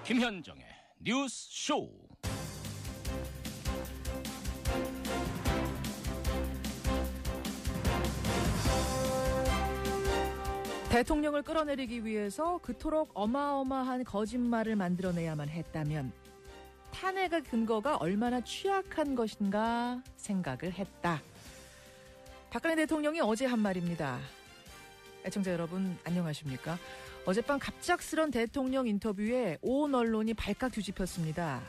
김현정의 뉴스 쇼. 대통령을 끌어내리기 위해서 그토록 어마어마한 거짓말을 만들어내야만 했다면 탄핵의 근거가 얼마나 취약한 것인가 생각을 했다. 박근혜 대통령이 어제 한 말입니다. 애청자 여러분 안녕하십니까? 어젯밤 갑작스런 대통령 인터뷰에 온 언론이 발칵 뒤집혔습니다.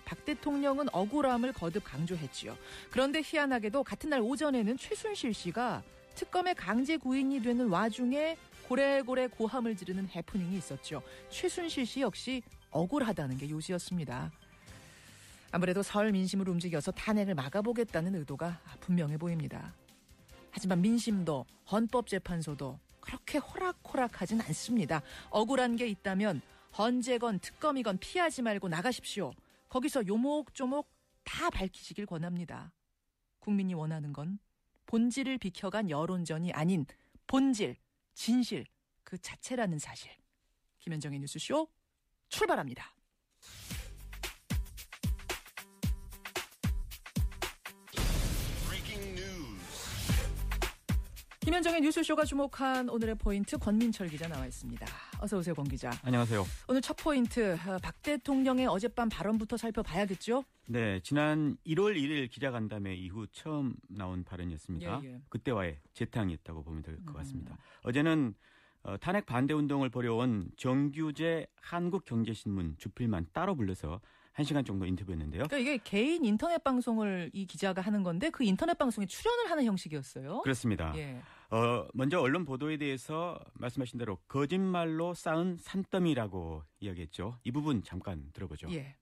박 대통령은 억울함을 거듭 강조했지요. 그런데 희한하게도 같은 날 오전에는 최순실 씨가 특검의 강제 구인이 되는 와중에 고래고래 고함을 지르는 해프닝이 있었죠. 최순실 씨 역시 억울하다는 게 요지였습니다. 아무래도 설 민심을 움직여서 탄핵을 막아보겠다는 의도가 분명해 보입니다. 하지만 민심도 헌법재판소도 그렇게 호락호락하진 않습니다. 억울한 게 있다면 헌재건 특검이건 피하지 말고 나가십시오. 거기서 요목조목 다 밝히시길 권합니다. 국민이 원하는 건 본질을 비켜간 여론전이 아닌 본질, 진실 그 자체라는 사실. 김현정의 뉴스쇼 출발합니다. 김현정의 뉴스쇼가 주목한 오늘의 포인트 권민철 기자 나와 있습니다. 어서 오세요, 권 기자. 안녕하세요. 오늘 첫 포인트 박 대통령의 어젯밤 발언부터 살펴봐야겠죠? 네, 지난 1월 1일 기자간담회 이후 처음 나온 발언이었습니다. 예. 그때와의 재탕이었다고 보면 될 것 같습니다. 어제는 탄핵 반대 운동을 벌여온 정규재 한국경제신문 주필만 따로 불러서 1시간 정도 인터뷰했는데요. 그러니까 이게 개인 인터넷 방송을 이 기자가 하는 건데 그 인터넷 방송에 출연을 하는 형식이었어요. 그렇습니다. 예. 먼저 언론 보도에 대해서 말씀하신 대로 거짓말로 쌓은 산더미라고 이야기했죠. 이 부분 잠깐 들어보죠. 예.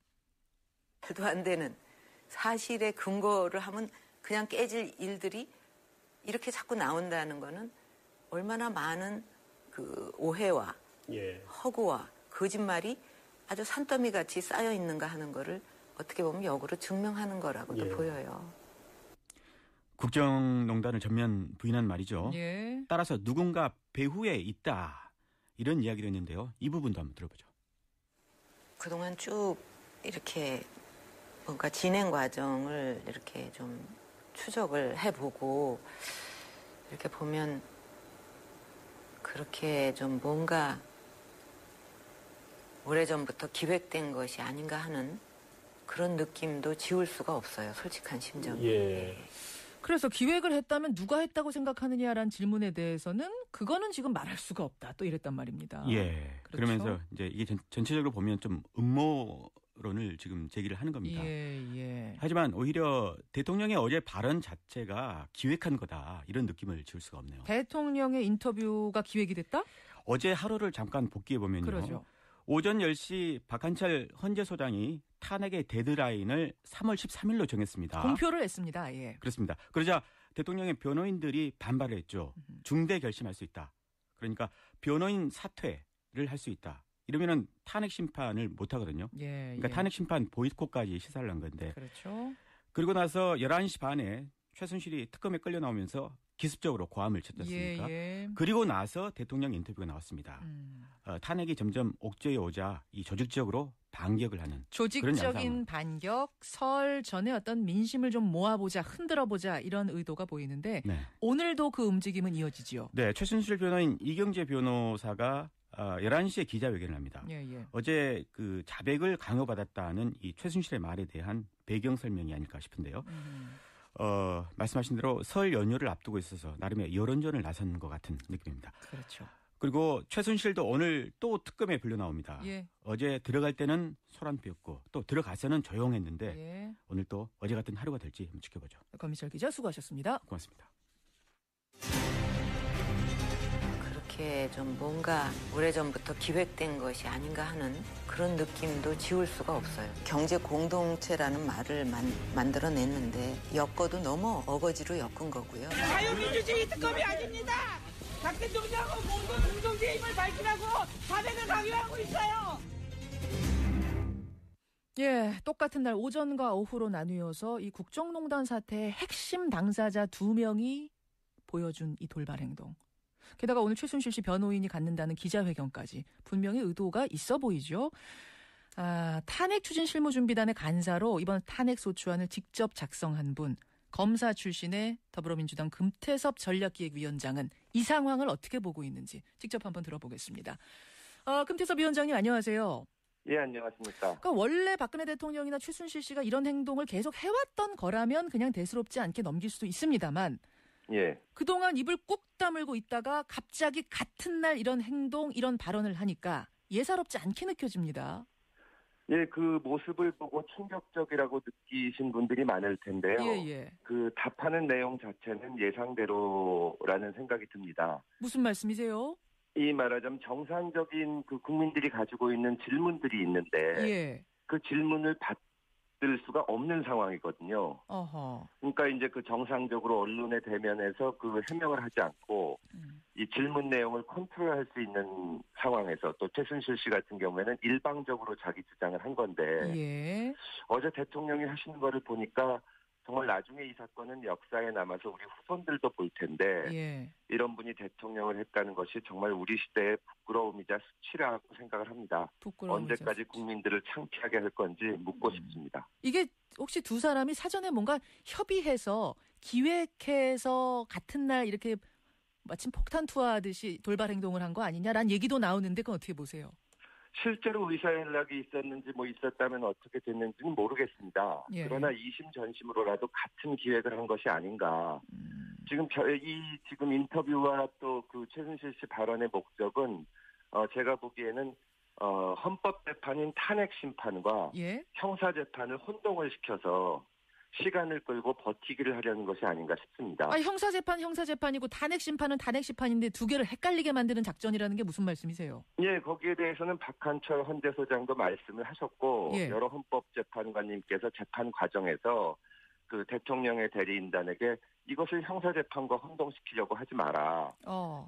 해도 안 되는 사실의 근거를 하면 그냥 깨질 일들이 이렇게 자꾸 나온다는 거는 얼마나 많은 그 오해와 허구와 거짓말이 아주 산더미같이 쌓여 있는가 하는 거를 어떻게 보면 역으로 증명하는 거라고도 보여요. 국정농단을 전면 부인한 말이죠. 예. 따라서 누군가 배후에 있다 이런 이야기도 했는데요. 이 부분도 한번 들어보죠. 그동안 쭉 이렇게 뭔가 진행 과정을 이렇게 좀 추적을 해보고 이렇게 보면 그렇게 좀 뭔가 오래전부터 기획된 것이 아닌가 하는 그런 느낌도 지울 수가 없어요. 솔직한 심정이. 예. 그래서 기획을 했다면 누가 했다고 생각하느냐라는 질문에 대해서는 그거는 지금 말할 수가 없다. 또 이랬단 말입니다. 예. 그렇죠? 그러면서 이제 이게 전체적으로 보면 좀 음모론을 지금 제기를 하는 겁니다. 예. 하지만 오히려 대통령의 어제 발언 자체가 기획한 거다. 이런 느낌을 지울 수가 없네요. 대통령의 인터뷰가 기획이 됐다? 어제 하루를 잠깐 복귀해 보면요. 그러죠. 오전 10시 박한철 헌재소장이 탄핵의 데드라인을 3월 13일로 정했습니다. 공표를 했습니다. 예. 그렇습니다. 그러자 대통령의 변호인들이 반발을 했죠. 중대 결심할 수 있다. 그러니까 변호인 사퇴를 할 수 있다. 이러면은 탄핵 심판을 못 하거든요. 그러니까 탄핵 심판 보이콧까지 시사를 한 건데. 그렇죠. 그리고 나서 11시 반에 최순실이 특검에 끌려 나오면서 기습적으로 고함을 쳤지 않습니까? 그리고 나서 대통령 인터뷰가 나왔습니다. 탄핵이 점점 옥죄어 오자 이 조직적으로 반격을 하는 조직적인 반격, 설 전에 어떤 민심을 좀 모아보자, 흔들어보자 이런 의도가 보이는데 오늘도 그 움직임은 이어지지요. 네, 최순실 변호인 이경재 변호사가 11시에 기자회견을 합니다. 어제 그 자백을 강요받았다는 이 최순실의 말에 대한 배경 설명이 아닐까 싶은데요. 말씀하신 대로 설 연휴를 앞두고 있어서 나름의 여론전을 나선 것 같은 느낌입니다. 그렇죠. 그리고 최순실도 오늘 또 특검에 불려 나옵니다. 어제 들어갈 때는 소란피웠고 또 들어가서는 조용했는데 오늘 또 어제 같은 하루가 될지 한번 지켜보죠. 권민철 기자 수고하셨습니다. 고맙습니다. 그렇게 좀 뭔가 오래전부터 기획된 것이 아닌가 하는 그런 느낌도 지울 수가 없어요. 경제 공동체라는 말을 만들어냈는데 엮어도 너무 어거지로 엮은 거고요. 자유민주주의 특검이 아닙니다. 박 대통령은 모두 공동체의 힘을 밝히라고 자백을 강요하고 있어요. 예, 똑같은 날 오전과 오후로 나뉘어서 이 국정농단 사태의 핵심 당사자 2명이 보여준 이 돌발 행동. 게다가 오늘 최순실 씨 변호인이 갖는다는 기자회견까지 분명히 의도가 있어 보이죠. 탄핵 추진 실무준비단의 간사로 이번 탄핵 소추안을 직접 작성한 분, 검사 출신의 더불어민주당 금태섭 전략기획위원장은 이 상황을 어떻게 보고 있는지 직접 한번 들어보겠습니다. 금태섭 위원장님 안녕하세요. 예, 안녕하십니까. 그러니까 원래 박근혜 대통령이나 최순실 씨가 이런 행동을 계속 해왔던 거라면 그냥 대수롭지 않게 넘길 수도 있습니다만 예. 그동안 입을 꾹 다물고 있다가 갑자기 같은 날 이런 행동, 이런 발언을 하니까 예사롭지 않게 느껴집니다. 예, 그 모습을 보고 충격적이라고 느끼신 분들이 많을 텐데요. 예. 그 답하는 내용 자체는 예상대로라는 생각이 듭니다. 무슨 말씀이세요? 이 말하자면 정상적인 그 국민들이 가지고 있는 질문들이 있는데 예. 그 질문을 받을 수가 없는 상황이거든요. 어허. 그러니까 이제 그 정상적으로 언론에 대면해서 그 해명을 하지 않고 이 질문 내용을 컨트롤할 수 있는 상황에서 또 최순실 씨 같은 경우에는 일방적으로 자기 주장을 한 건데 예. 어제 대통령이 하시는 거를 보니까 정말 나중에 이 사건은 역사에 남아서 우리 후손들도 볼 텐데 예. 이런 분이 대통령을 했다는 것이 정말 우리 시대의 부끄러움이자 수치라고 생각을 합니다. 언제까지 국민들을 창피하게 할 건지 묻고 싶습니다. 이게 혹시 두 사람이 사전에 뭔가 협의해서 기획해서 같은 날 이렇게 마침 폭탄 투하하듯이 돌발 행동을 한 거 아니냐라는 얘기도 나오는데 그건 어떻게 보세요? 실제로 의사연락이 있었는지 있었다면 어떻게 됐는지는 모르겠습니다. 예. 그러나 이심전심으로라도 같은 기획을 한 것이 아닌가. 지금 인터뷰와 또 그 최순실 씨 발언의 목적은 제가 보기에는 헌법재판인 탄핵 심판과 예? 형사재판을 혼동을 시켜서 시간을 끌고 버티기를 하려는 것이 아닌가 싶습니다. 형사재판이고 탄핵심판은 탄핵심판인데 두 개를 헷갈리게 만드는 작전이라는 게 무슨 말씀이세요? 예, 거기에 대해서는 박한철 헌재소장도 말씀을 하셨고 예. 여러 헌법재판관님께서 재판 과정에서 그 대통령의 대리인단에게 이것을 형사재판과 혼동시키려고 하지 마라.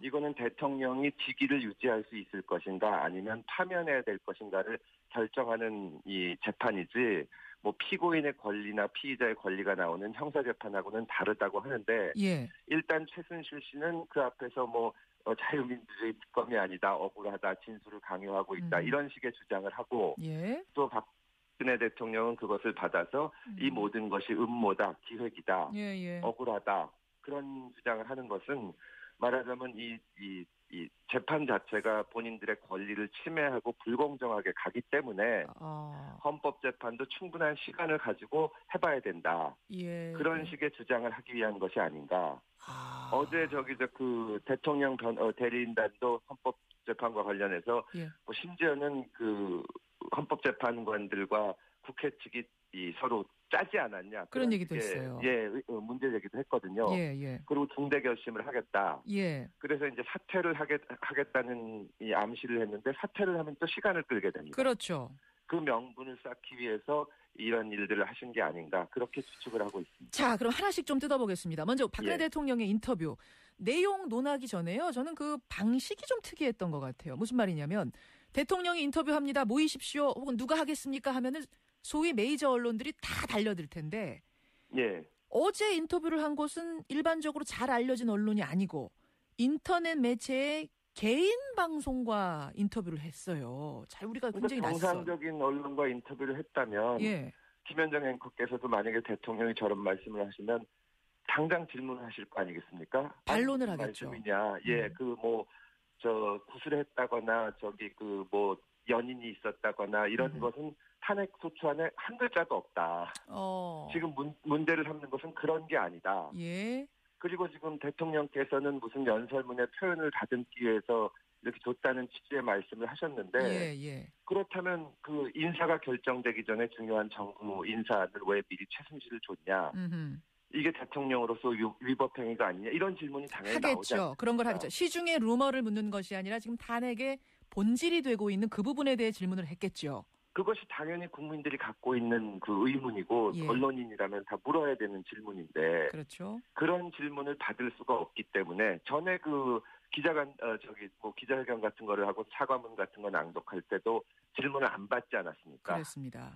이거는 대통령이 직위를 유지할 수 있을 것인가 아니면 파면해야 될 것인가를 결정하는 이 재판이지 피고인의 권리나 피의자의 권리가 나오는 형사재판하고는 다르다고 하는데 예. 일단 최순실 씨는 그 앞에서 자유민주주의 특검이 아니다, 억울하다, 진술을 강요하고 있다 이런 식의 주장을 하고 예. 또 박근혜 대통령은 그것을 받아서 이 모든 것이 음모다, 기획이다, 억울하다 그런 주장을 하는 것은 말하자면 이 재판 자체가 본인들의 권리를 침해하고 불공정하게 가기 때문에 헌법재판도 충분한 시간을 가지고 해봐야 된다. 예. 그런 식의 주장을 하기 위한 것이 아닌가. 어제 그 대통령 대리인단도 헌법재판과 관련해서 심지어는 그 헌법재판관들과 국회 측이 서로 짜지 않았냐. 그런 얘기도 했어요. 예, 문제 제기도 했거든요. 예. 그리고 중대 결심을 하겠다. 예. 그래서 이제 사퇴를 하겠다는 이 암시를 했는데 사퇴를 하면 또 시간을 끌게 됩니다. 그렇죠. 그 명분을 쌓기 위해서 이런 일들을 하신 게 아닌가 그렇게 추측을 하고 있습니다. 자, 그럼 하나씩 좀 뜯어보겠습니다. 먼저 박근혜 대통령의 인터뷰. 내용 논하기 전에요. 저는 그 방식이 좀 특이했던 것 같아요. 무슨 말이냐면 대통령이 인터뷰합니다. 모이십시오. 혹은 누가 하겠습니까 하면은 소위 메이저 언론들이 다 달려들 텐데 예. 어제 인터뷰를 한 곳은 일반적으로 잘 알려진 언론이 아니고 인터넷 매체의 개인 방송과 인터뷰를 했어요. 잘 우리가 굉장히 정상적인 언론과 인터뷰를 했다면 김현정 앵커께서도 만약에 대통령이 저런 말씀을 하시면 당장 질문하실 거 아니겠습니까? 반론을 하겠죠. 말씀이냐? 예, 구술을 했다거나 연인이 있었다거나 이런 것은 탄핵 소추안에 한 글자도 없다. 지금 문제를 삼는 것은 그런 게 아니다. 예. 그리고 지금 대통령께서는 무슨 연설문에 표현을 다듬기 위해서 이렇게 줬다는 취지의 말씀을 하셨는데 그렇다면 그 인사가 결정되기 전에 중요한 정부 인사를 왜 미리 최순실을 줬냐. 이게 대통령으로서 위법 행위가 아니냐. 이런 질문이 당연히 나오지 않습니까? 그런 걸 하겠죠. 시중에 루머를 묻는 것이 아니라 지금 탄핵의 본질이 되고 있는 그 부분에 대해 질문을 했겠죠. 그것이 당연히 국민들이 갖고 있는 그 의문이고 언론인이라면 다 물어야 되는 질문인데 그렇죠. 그런 질문을 받을 수가 없기 때문에 전에 그 기자회견 같은 거를 하고 사과문 같은 거 낭독할 때도 질문을 안 받지 않았습니까? 그렇습니다.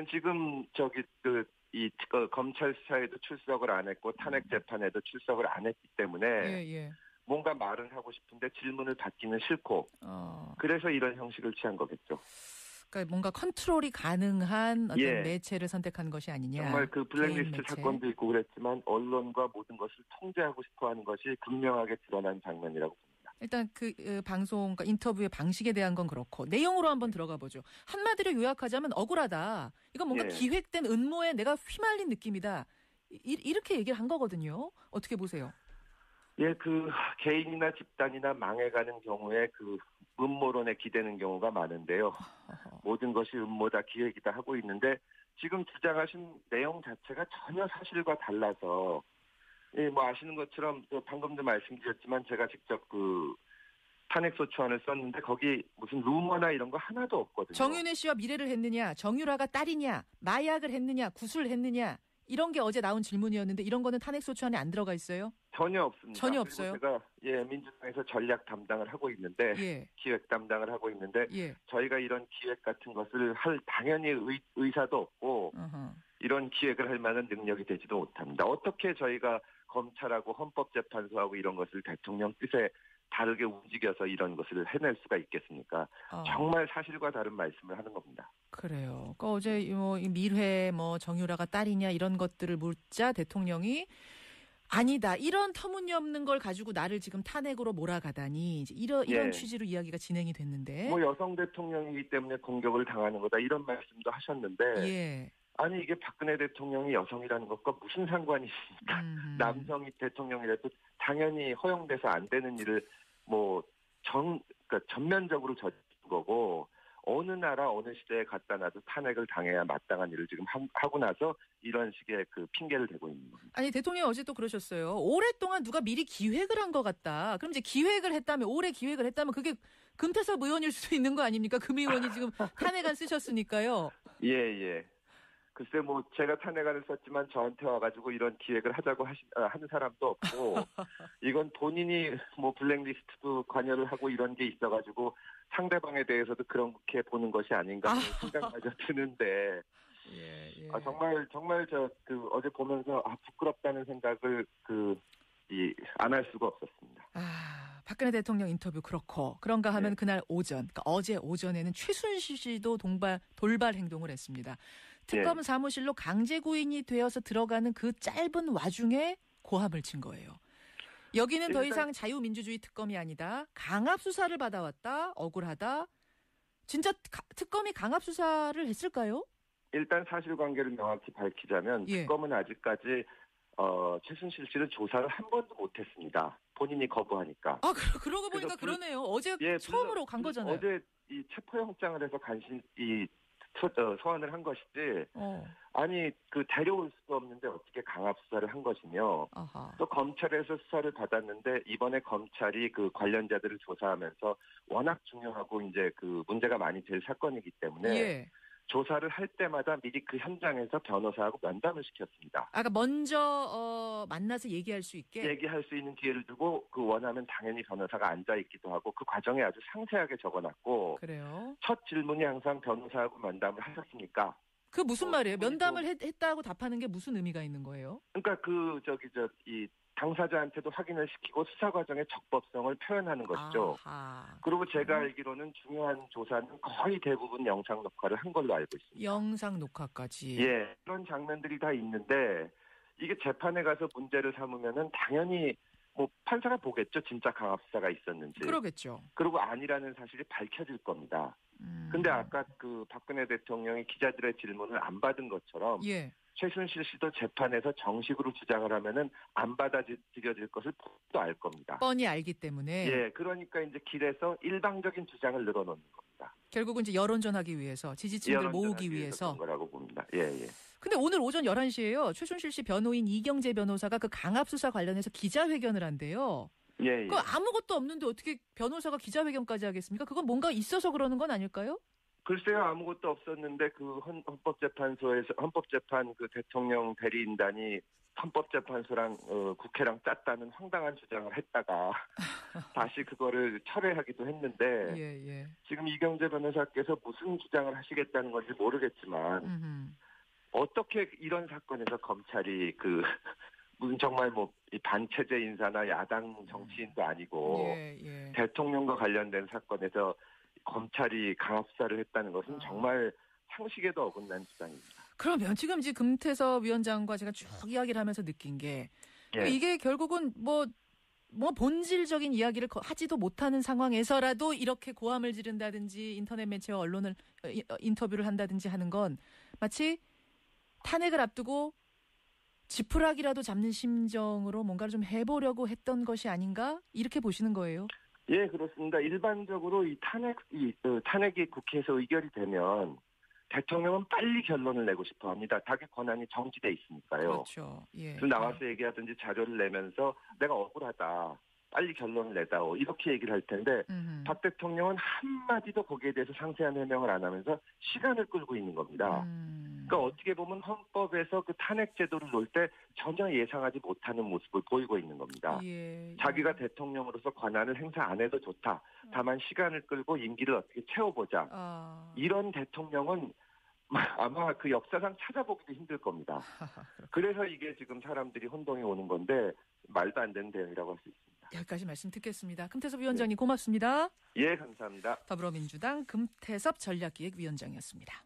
지금 검찰 수사에도 출석을 안 했고 탄핵 재판에도 출석을 안 했기 때문에 뭔가 말은 하고 싶은데 질문을 받기는 싫고 그래서 이런 형식을 취한 거겠죠. 그러니까 뭔가 컨트롤이 가능한 어떤 매체를 선택한 것이 아니냐. 정말 그 블랙리스트 사건도 있고 그랬지만 언론과 모든 것을 통제하고 싶어하는 것이 분명하게 드러난 장면이라고 봅니다. 일단 그 방송, 그러니까 인터뷰의 방식에 대한 건 그렇고 내용으로 한번 들어가 보죠. 한마디로 요약하자면 억울하다. 이건 뭔가 기획된 음모에 내가 휘말린 느낌이다. 이렇게 얘기를 한 거거든요. 어떻게 보세요? 예, 그 개인이나 집단이나 망해가는 경우에 그 음모론에 기대는 경우가 많은데요. 모든 것이 음모다, 기획이다 하고 있는데 지금 주장하신 내용 자체가 전혀 사실과 달라서 뭐 아시는 것처럼 방금도 말씀드렸지만 제가 직접 그 탄핵소추안을 썼는데 거기 무슨 루머나 이런 거 하나도 없거든요. 정윤회 씨와 미래를 했느냐, 정유라가 딸이냐, 마약을 했느냐, 구술을 했느냐 이런 게 어제 나온 질문이었는데 이런 거는 탄핵소추안에 안 들어가 있어요? 전혀 없습니다. 전혀 없어요? 제가 민주당에서 전략 담당을 하고 있는데 기획 담당을 하고 있는데 저희가 이런 기획 같은 것을 할 당연히 의사도 없고 이런 기획을 할 만한 능력이 되지도 못합니다. 어떻게 저희가 검찰하고 헌법재판소하고 이런 것을 대통령 뜻에 다르게 움직여서 이런 것을 해낼 수가 있겠습니까? 정말 사실과 다른 말씀을 하는 겁니다. 그래요. 그러니까 어제 밀회 정유라가 딸이냐 이런 것들을 묻자 대통령이 아니다. 이런 터무니없는 걸 가지고 나를 지금 탄핵으로 몰아가다니 이런 취지로 이야기가 진행이 됐는데. 여성 대통령이기 때문에 공격을 당하는 거다 이런 말씀도 하셨는데 아니 이게 박근혜 대통령이 여성이라는 것과 무슨 상관이 있습니까? 남성이 대통령이라도 당연히 허용돼서 안 되는 일을 그러니까 전면적으로 저지른 거고 어느 나라 어느 시대에 갖다 놔도 탄핵을 당해야 마땅한 일을 지금 하고 나서 이런 식의 그 핑계를 대고 있는 겁니다. 아니 대통령이 어제 또 그러셨어요. 오랫동안 누가 미리 기획을 한 것 같다. 그럼 이제 기획을 했다면 올해 기획을 했다면 그게 금태섭 의원일 수도 있는 거 아닙니까? 금 의원이 지금 탄핵안 쓰셨으니까요. 예. 글쎄 제가 탄핵안을 썼지만 저한테 와가지고 이런 기획을 하자고 하는 사람도 없고 이건 본인이 블랙리스트도 관여를 하고 이런 게 있어가지고 상대방에 대해서도 그렇게 보는 것이 아닌가 하는 생각마저 드는데 정말 어제 보면서 부끄럽다는 생각을 안 할 수가 없었습니다. 박근혜 대통령 인터뷰 그렇고 그런가 하면 그날 오전, 그러니까 어제 오전에는 최순실 씨도 돌발 행동을 했습니다. 특검 사무실로 강제 구인이 되어서 들어가는 그 짧은 와중에 고함을 친 거예요. 여기는 더 이상 자유민주주의 특검이 아니다. 강압 수사를 받아왔다. 억울하다. 진짜 특검이 강압 수사를 했을까요? 일단 사실관계를 명확히 밝히자면 특검은 아직까지 최순실 씨를 조사를 한 번도 못했습니다. 본인이 거부하니까. 그러고 보니까 그러네요. 어제 처음으로 간 거잖아요. 어제 이 체포영장을 해서 소환을 한 것이지. 아니 데려올 수도 없는데 어떻게 강압 수사를 한 것이며 또 검찰에서 수사를 받았는데 이번에 검찰이 그 관련자들을 조사하면서 워낙 중요하고 이제 그 문제가 많이 될 사건이기 때문에 조사를 할 때마다 미리 그 현장에서 변호사하고 면담을 시켰습니다. 먼저 만나서 얘기할 수 있게? 얘기할 수 있는 기회를 두고 원하면 당연히 변호사가 앉아있기도 하고 그 과정에 아주 상세하게 적어놨고 그래요? 첫 질문이 항상 변호사하고 면담을 하셨습니까? 그 무슨 말이에요? 면담을 했다고 답하는 게 무슨 의미가 있는 거예요? 그러니까 이 당사자한테도 확인을 시키고 수사 과정의 적법성을 표현하는 것이죠. 그리고 제가 알기로는 중요한 조사는 거의 대부분 영상 녹화를 한 걸로 알고 있습니다. 영상 녹화까지. 그런 장면들이 다 있는데 이게 재판에 가서 문제를 삼으면은 당연히 판사가 보겠죠. 진짜 강압 수사가 있었는지. 그러겠죠. 그리고 아니라는 사실이 밝혀질 겁니다. 근데 아까 그 박근혜 대통령이 기자들의 질문을 안 받은 것처럼 최순실 씨도 재판에서 정식으로 주장을 하면은 안 받아들여질 것을 또 알 겁니다. 뻔히 알기 때문에. 그러니까 이제 길에서 일방적인 주장을 늘어놓는 겁니다. 결국은 이제 여론전하기 위해서 지지층들 모으기 위해서 그런 거라고 봅니다. 근데 오늘 오전 11시에요. 최순실 씨 변호인 이경재 변호사가 그 강압 수사 관련해서 기자회견을 한대요. 그 아무것도 없는데 어떻게 변호사가 기자회견까지 하겠습니까? 그건 뭔가 있어서 그러는 건 아닐까요? 글쎄요, 아무것도 없었는데 그 헌법재판 그 대통령 대리인단이 헌법재판소랑 국회랑 짰다는 황당한 주장을 했다가 다시 그거를 철회하기도 했는데 지금 이경재 변호사께서 무슨 주장을 하시겠다는 건지 모르겠지만 어떻게 이런 사건에서 검찰이 무슨 정말 이 반체제 인사나 야당 정치인도 아니고 대통령과 관련된 사건에서 검찰이 강압 수사를 했다는 것은 정말 상식에도 어긋난 주장입니다. 그러면 지금 이제 금태섭 위원장과 제가 쭉 이야기를 하면서 느낀 게 이게 결국은 뭐 본질적인 이야기를 하지도 못하는 상황에서라도 이렇게 고함을 지른다든지 인터넷 매체와 언론을 인터뷰를 한다든지 하는 건 마치 탄핵을 앞두고 지푸라기라도 잡는 심정으로 뭔가를 좀 해보려고 했던 것이 아닌가 이렇게 보시는 거예요? 예, 그렇습니다. 일반적으로 이 탄핵이 국회에서 의결이 되면 대통령은 빨리 결론을 내고 싶어 합니다. 자기 권한이 정지돼 있으니까요. 그렇죠. 예. 나와서 얘기하든지 자료를 내면서 내가 억울하다. 빨리 결론을 내다오. 이렇게 얘기를 할 텐데 박 대통령은 한마디도 거기에 대해서 상세한 해명을 안 하면서 시간을 끌고 있는 겁니다. 그러니까 어떻게 보면 헌법에서 그 탄핵 제도를 놓을 때 전혀 예상하지 못하는 모습을 보이고 있는 겁니다. 예. 자기가 대통령으로서 권한을 행사 안 해도 좋다. 다만 시간을 끌고 임기를 어떻게 채워보자. 이런 대통령은 아마 그 역사상 찾아보기도 힘들 겁니다. 그래서 이게 지금 사람들이 혼동이 오는 건데 말도 안 되는 대응이라고 할 수 있습니다. 여기까지 말씀 듣겠습니다. 금태섭 위원장님 고맙습니다. 예, 감사합니다. 더불어민주당 금태섭 전략기획위원장이었습니다.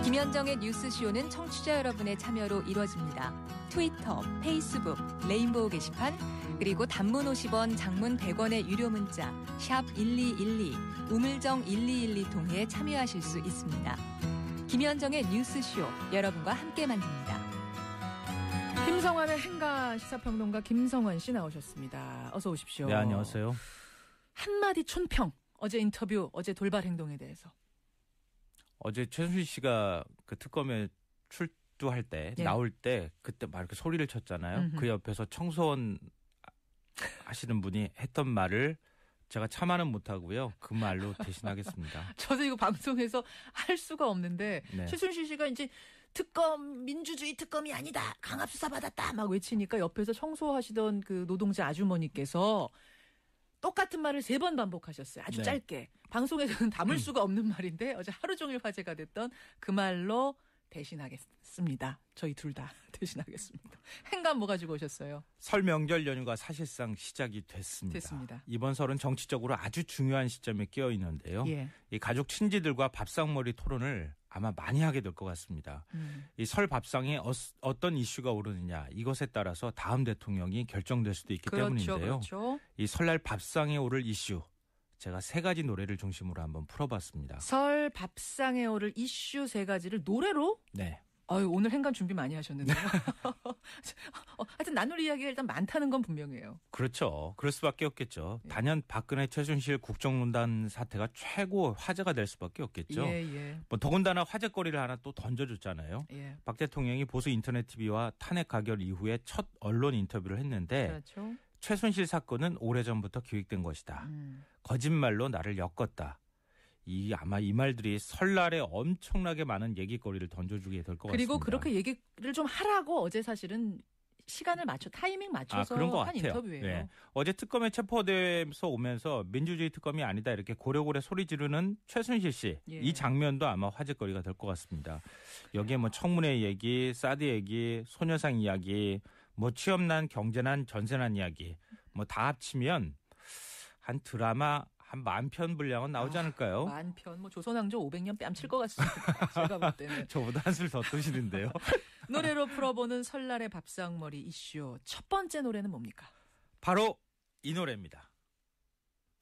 김현정의 뉴스쇼는 청취자 여러분의 참여로 이루어집니다. 트위터, 페이스북, 레인보우 게시판, 그리고 단문 50원, 장문 100원의 유료 문자 샵 1212, 우물정 1212 통해 참여하실 수 있습니다. 김현정의 뉴스쇼, 여러분과 함께 만듭니다. 김성환의 행가 시사평론가 김성환 씨 나오셨습니다. 어서 오십시오. 네, 안녕하세요. 한마디 촌평, 어제 인터뷰, 어제 돌발 행동에 대해서. 어제 최순실 씨가 그 특검에 출두할 때, 나올 때 그때 막 이렇게 소리를 쳤잖아요. 그 옆에서 청소원 하시는 분이 했던 말을 제가 참아는 못하고요. 그 말로 대신하겠습니다. 저도 이거 방송에서 할 수가 없는데 최순실 씨가 이제 특검, 민주주의 특검이 아니다. 강압수사 받았다. 막 외치니까 옆에서 청소하시던 그 노동자 아주머니께서 똑같은 말을 3번 반복하셨어요. 아주 짧게. 방송에서는 담을 수가 없는 말인데 어제 하루 종일 화제가 됐던 그 말로 대신하겠습니다. 저희 둘 다 대신하겠습니다. 행간 뭐 가지고 오셨어요? 설 명절 연휴가 사실상 시작이 됐습니다. 이번 설은 정치적으로 아주 중요한 시점에 끼어 있는데요. 이 가족 친지들과 밥상머리 토론을 아마 많이 하게 될 것 같습니다. 이 설 밥상에 어떤 이슈가 오르느냐 이것에 따라서 다음 대통령이 결정될 수도 있기 때문인데요. 그렇죠. 이 설날 밥상에 오를 이슈 제가 3가지 노래를 중심으로 한번 풀어봤습니다. 설 밥상에 오를 이슈 3가지를 노래로? 네. 오늘 행간 준비 많이 하셨는데요. 하여튼 나눌 이야기가 일단 많다는 건 분명해요. 그렇죠. 그럴 수밖에 없겠죠. 단연 박근혜 최순실 국정농단 사태가 최고 화제가 될 수밖에 없겠죠. 뭐 더군다나 화제거리를 하나 또 던져줬잖아요. 박 대통령이 보수 인터넷 TV와 탄핵 가결 이후에 첫 언론 인터뷰를 했는데 그렇죠. 최순실 사건은 오래전부터 기획된 것이다. 거짓말로 나를 엮었다. 아마 이 말들이 설날에 엄청나게 많은 얘기거리를 던져주게 될 것 같습니다. 그리고 그렇게 얘기를 좀 하라고 어제 사실은 시간을 타이밍 맞춰서 그런 것 한 같아요. 인터뷰예요. 네. 어제 특검에 체포돼서 오면서 민주주의 특검이 아니다 이렇게 고래고래 소리 지르는 최순실 씨. 이 장면도 아마 화제거리가 될 것 같습니다. 여기에 뭐 청문회 얘기, 사드 얘기, 소녀상 이야기, 뭐 취업난, 경제난, 전세난 이야기 뭐 다 합치면 한 드라마 한 10,000편 분량은 나오지 않을까요? 10,000편, 뭐 조선왕조 500년 뺨칠 것 같습니다. 제가 볼 때는. 저보다 한술 더 뜨시는데요. 노래로 풀어보는 설날의 밥상머리 이슈. 첫 번째 노래는 뭡니까? 바로 이 노래입니다.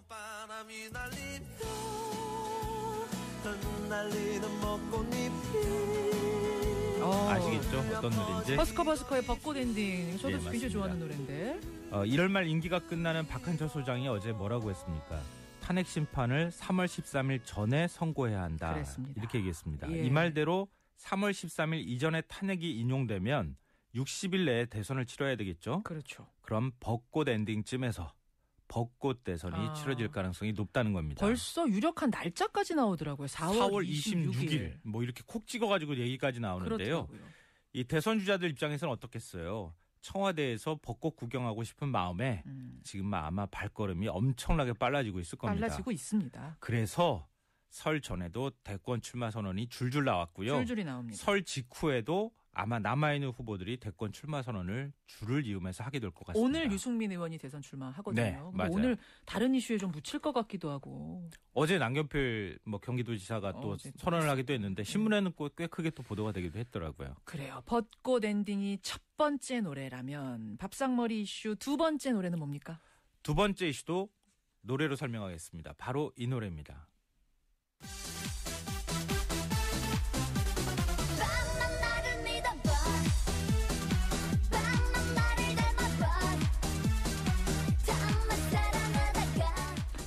바람이 날리며 흩날리는 벚꽃잎이 아시겠죠? 어떤 노래인지? 버스커의 벚꽃 엔딩. 저도 굉장히 좋아하는 노래인데. 1월 말 임기가 끝나는 박한철 소장이 어제 뭐라고 했습니까? 탄핵 심판을 3월 13일 전에 선고해야 한다. 그랬습니다. 이렇게 얘기했습니다. 이 말대로 3월 13일 이전에 탄핵이 인용되면 60일 내에 대선을 치러야 되겠죠? 그렇죠. 그럼 벚꽃 엔딩쯤에서 벚꽃 대선이 치러질 가능성이 높다는 겁니다. 벌써 유력한 날짜까지 나오더라고요. 4월 26일. 뭐 이렇게 콕 찍어가지고 얘기까지 나오는데요. 그렇더라고요. 이 대선 주자들 입장에서는 어떻겠어요? 청와대에서 벚꽃 구경하고 싶은 마음에 지금 아마 발걸음이 엄청나게 빨라지고 있을 겁니다. 빨라지고 있습니다. 그래서 설 전에도 대권 출마 선언이 줄줄 나왔고요. 줄줄이 나옵니다. 설 직후에도 아마 남아있는 후보들이 대권 출마 선언을 줄을 이으면서 하게 될 것 같습니다. 오늘 유승민 의원이 대선 출마하거든요. 네, 맞아요. 오늘 다른 이슈에 좀 묻힐 것 같기도 하고. 어제 남경필 경기도지사가 또 선언을 하기도 했는데 신문에는 꽤 크게 또 보도가 되기도 했더라고요. 그래요. 벚꽃 엔딩이 첫 번째 노래라면 밥상머리 이슈 두 번째 노래는 뭡니까? 두 번째 이슈도 노래로 설명하겠습니다. 바로 이 노래입니다.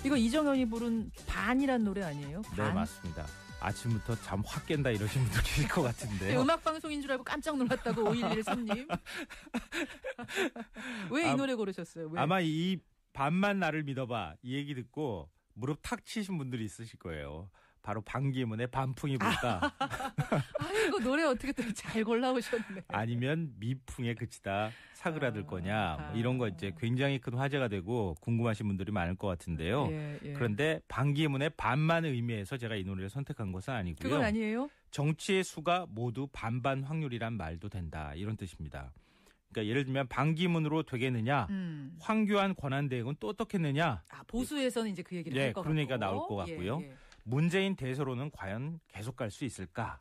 이거 이정현이 부른 반이란 노래 아니에요? 반? 네, 맞습니다. 아침부터 잠 확 깬다 이러신 분들 계실 것 같은데요. 음악방송인 줄 알고 깜짝 놀랐다고 5113님. 왜 이 노래 고르셨어요? 왜? 아마 이 반만 나를 믿어봐 이 얘기 듣고 무릎 탁 치신 분들이 있으실 거예요. 바로 반기문의 반풍이 불까. 아이고 노래 어떻게 또 잘 골라오셨네. 아니면 미풍에 그치다 사그라들 거냐. 뭐 이런 거 이제 굉장히 큰 화제가 되고 궁금하신 분들이 많을 것 같은데요. 예. 그런데 반기문의 반만 의미에서 제가 이 노래를 선택한 것은 아니고요. 그건 아니에요? 정치의 수가 모두 반반 확률이란 말도 된다. 이런 뜻입니다. 그러니까 예를 들면 반기문으로 되겠느냐, 황교안 권한대행은 또 어떻겠느냐. 보수에서는 이제 그 얘기를 할 것 같고. 그러니까 나올 것 같고요. 문재인 대세로는 과연 계속 갈 수 있을까?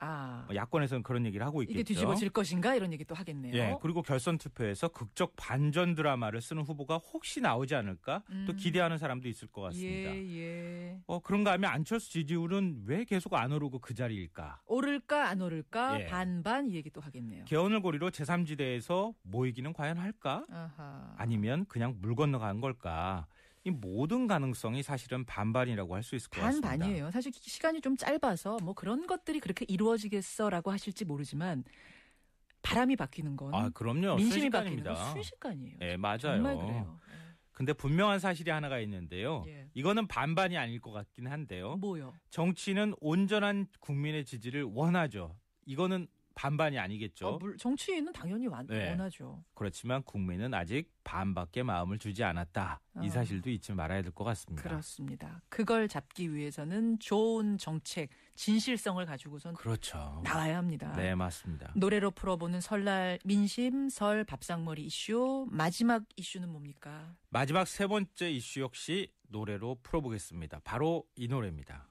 야권에서는 그런 얘기를 하고 있겠죠. 이게 뒤집어질 것인가? 이런 얘기 또 하겠네요. 예, 그리고 결선 투표에서 극적 반전 드라마를 쓰는 후보가 혹시 나오지 않을까? 또 기대하는 사람도 있을 것 같습니다. 그런가 하면 안철수 지지율은 왜 계속 안 오르고 그 자리일까? 오를까 안 오를까? 반반 이 얘기 또 하겠네요. 개헌을 고리로 제3지대에서 모이기는 과연 할까? 아니면 그냥 물 건너간 걸까? 이 모든 가능성이 사실은 반반이라고 할 수 있을 것 같습니다. 반반이에요. 사실 시간이 좀 짧아서 뭐 그런 것들이 그렇게 이루어지겠어라고 하실지 모르지만 바람이 바뀌는 건 그럼요. 민심이 바뀌는 건 순식간이에요. 네, 맞아요. 정말 그래요. 근데 분명한 사실이 하나가 있는데요. 이거는 반반이 아닐 것 같긴 한데요. 뭐요? 정치는 온전한 국민의 지지를 원하죠. 이거는 반반이 아니겠죠. 정치인은 당연히 원하죠. 그렇지만 국민은 아직 반밖에 마음을 주지 않았다. 이 사실도 잊지 말아야 될 것 같습니다. 그렇습니다. 그걸 잡기 위해서는 좋은 정책, 진실성을 가지고선 나와야 합니다. 네, 맞습니다. 노래로 풀어보는 설날 민심, 설 밥상머리 이슈. 마지막 이슈는 뭡니까? 마지막 세 번째 이슈 역시 노래로 풀어보겠습니다. 바로 이 노래입니다.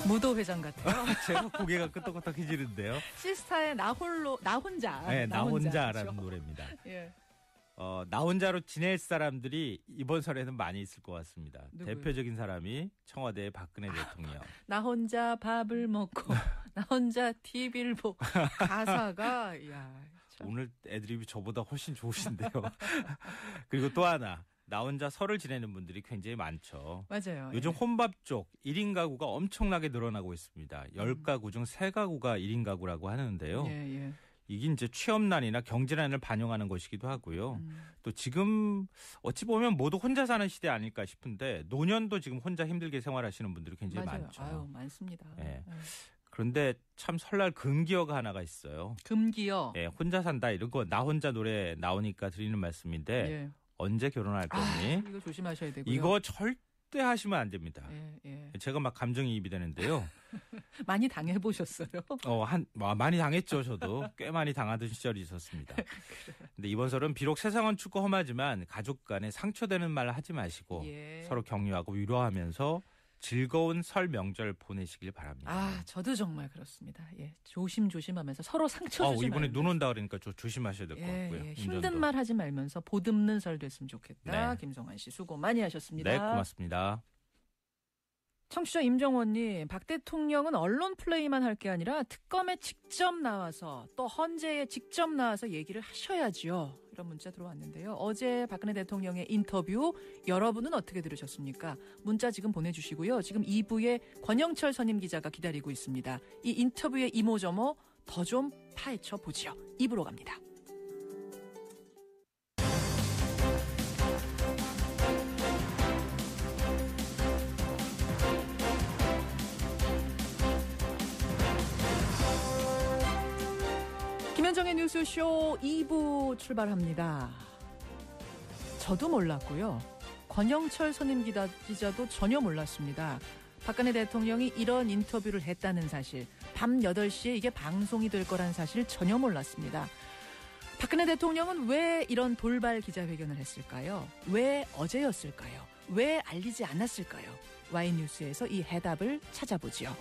무도회장 같아요. 제가 고개가 끄덕끄덕해지는데요. 시스타의 나 혼자. 네, 나 혼자라는 노래입니다. 나 혼자로 지낼 사람들이 이번 설에는 많이 있을 것 같습니다. 누구요? 대표적인 사람이 청와대의 박근혜 대통령. 나 혼자 밥을 먹고 나 혼자 TV를 보고 가사가 오늘 애드립이 저보다 훨씬 좋으신데요. 그리고 또 하나. 나 혼자 설을 지내는 분들이 굉장히 많죠. 맞아요. 요즘 혼밥 쪽 1인 가구가 엄청나게 늘어나고 있습니다. 10가구 중 3가구가 1인 가구라고 하는데요. 이게 이제 취업난이나 경제난을 반영하는 것이기도 하고요. 또 지금 어찌 보면 모두 혼자 사는 시대 아닐까 싶은데 노년도 지금 혼자 힘들게 생활하시는 분들이 굉장히 많죠. 많습니다. 그런데 참 설날 금기어가 하나가 있어요. 금기어? 혼자 산다 이런 거 나 혼자 노래 나오니까 드리는 말씀인데 언제 결혼할 거니? 이거 조심하셔야 되고요. 이거 절대 하시면 안 됩니다. 제가 막 감정이입이 되는데요. 많이 당해보셨어요? 많이 당했죠. 저도 꽤 많이 당하던 시절이 있었습니다. 근데 이번 설은 비록 세상은 춥고 험하지만 가족 간에 상처되는 말 하지 마시고 서로 격려하고 위로하면서 즐거운 설 명절 보내시길 바랍니다. 저도 정말 그렇습니다. 조심조심하면서 서로 상처 주지 이번에 눈 온다 그러니까 좀 조심하셔야 될 것 같고요. 힘든 말 하지 말면서 보듬는 설 됐으면 좋겠다. 김성환 씨 수고 많이 하셨습니다. 네, 고맙습니다. 청취자 임정원님, 박 대통령은 언론 플레이만 할 게 아니라 특검에 직접 나와서 또 헌재에 직접 나와서 얘기를 하셔야지요. 이런 문자 들어왔는데요. 어제 박근혜 대통령의 인터뷰 여러분은 어떻게 들으셨습니까? 문자 지금 보내주시고요. 지금 2부에 권영철 선임 기자가 기다리고 있습니다. 이 인터뷰의 이모저모 더 좀 파헤쳐 보지요. 2부로 갑니다. 권현정의 뉴스쇼 2부 출발합니다. 저도 몰랐고요. 권영철 선임 기자도 전혀 몰랐습니다. 박근혜 대통령이 이런 인터뷰를 했다는 사실, 밤 8시에 이게 방송이 될 거란 사실 전혀 몰랐습니다. 박근혜 대통령은 왜 이런 돌발 기자회견을 했을까요? 왜 어제였을까요? 왜 알리지 않았을까요? Y뉴스에서 이 해답을 찾아보지요.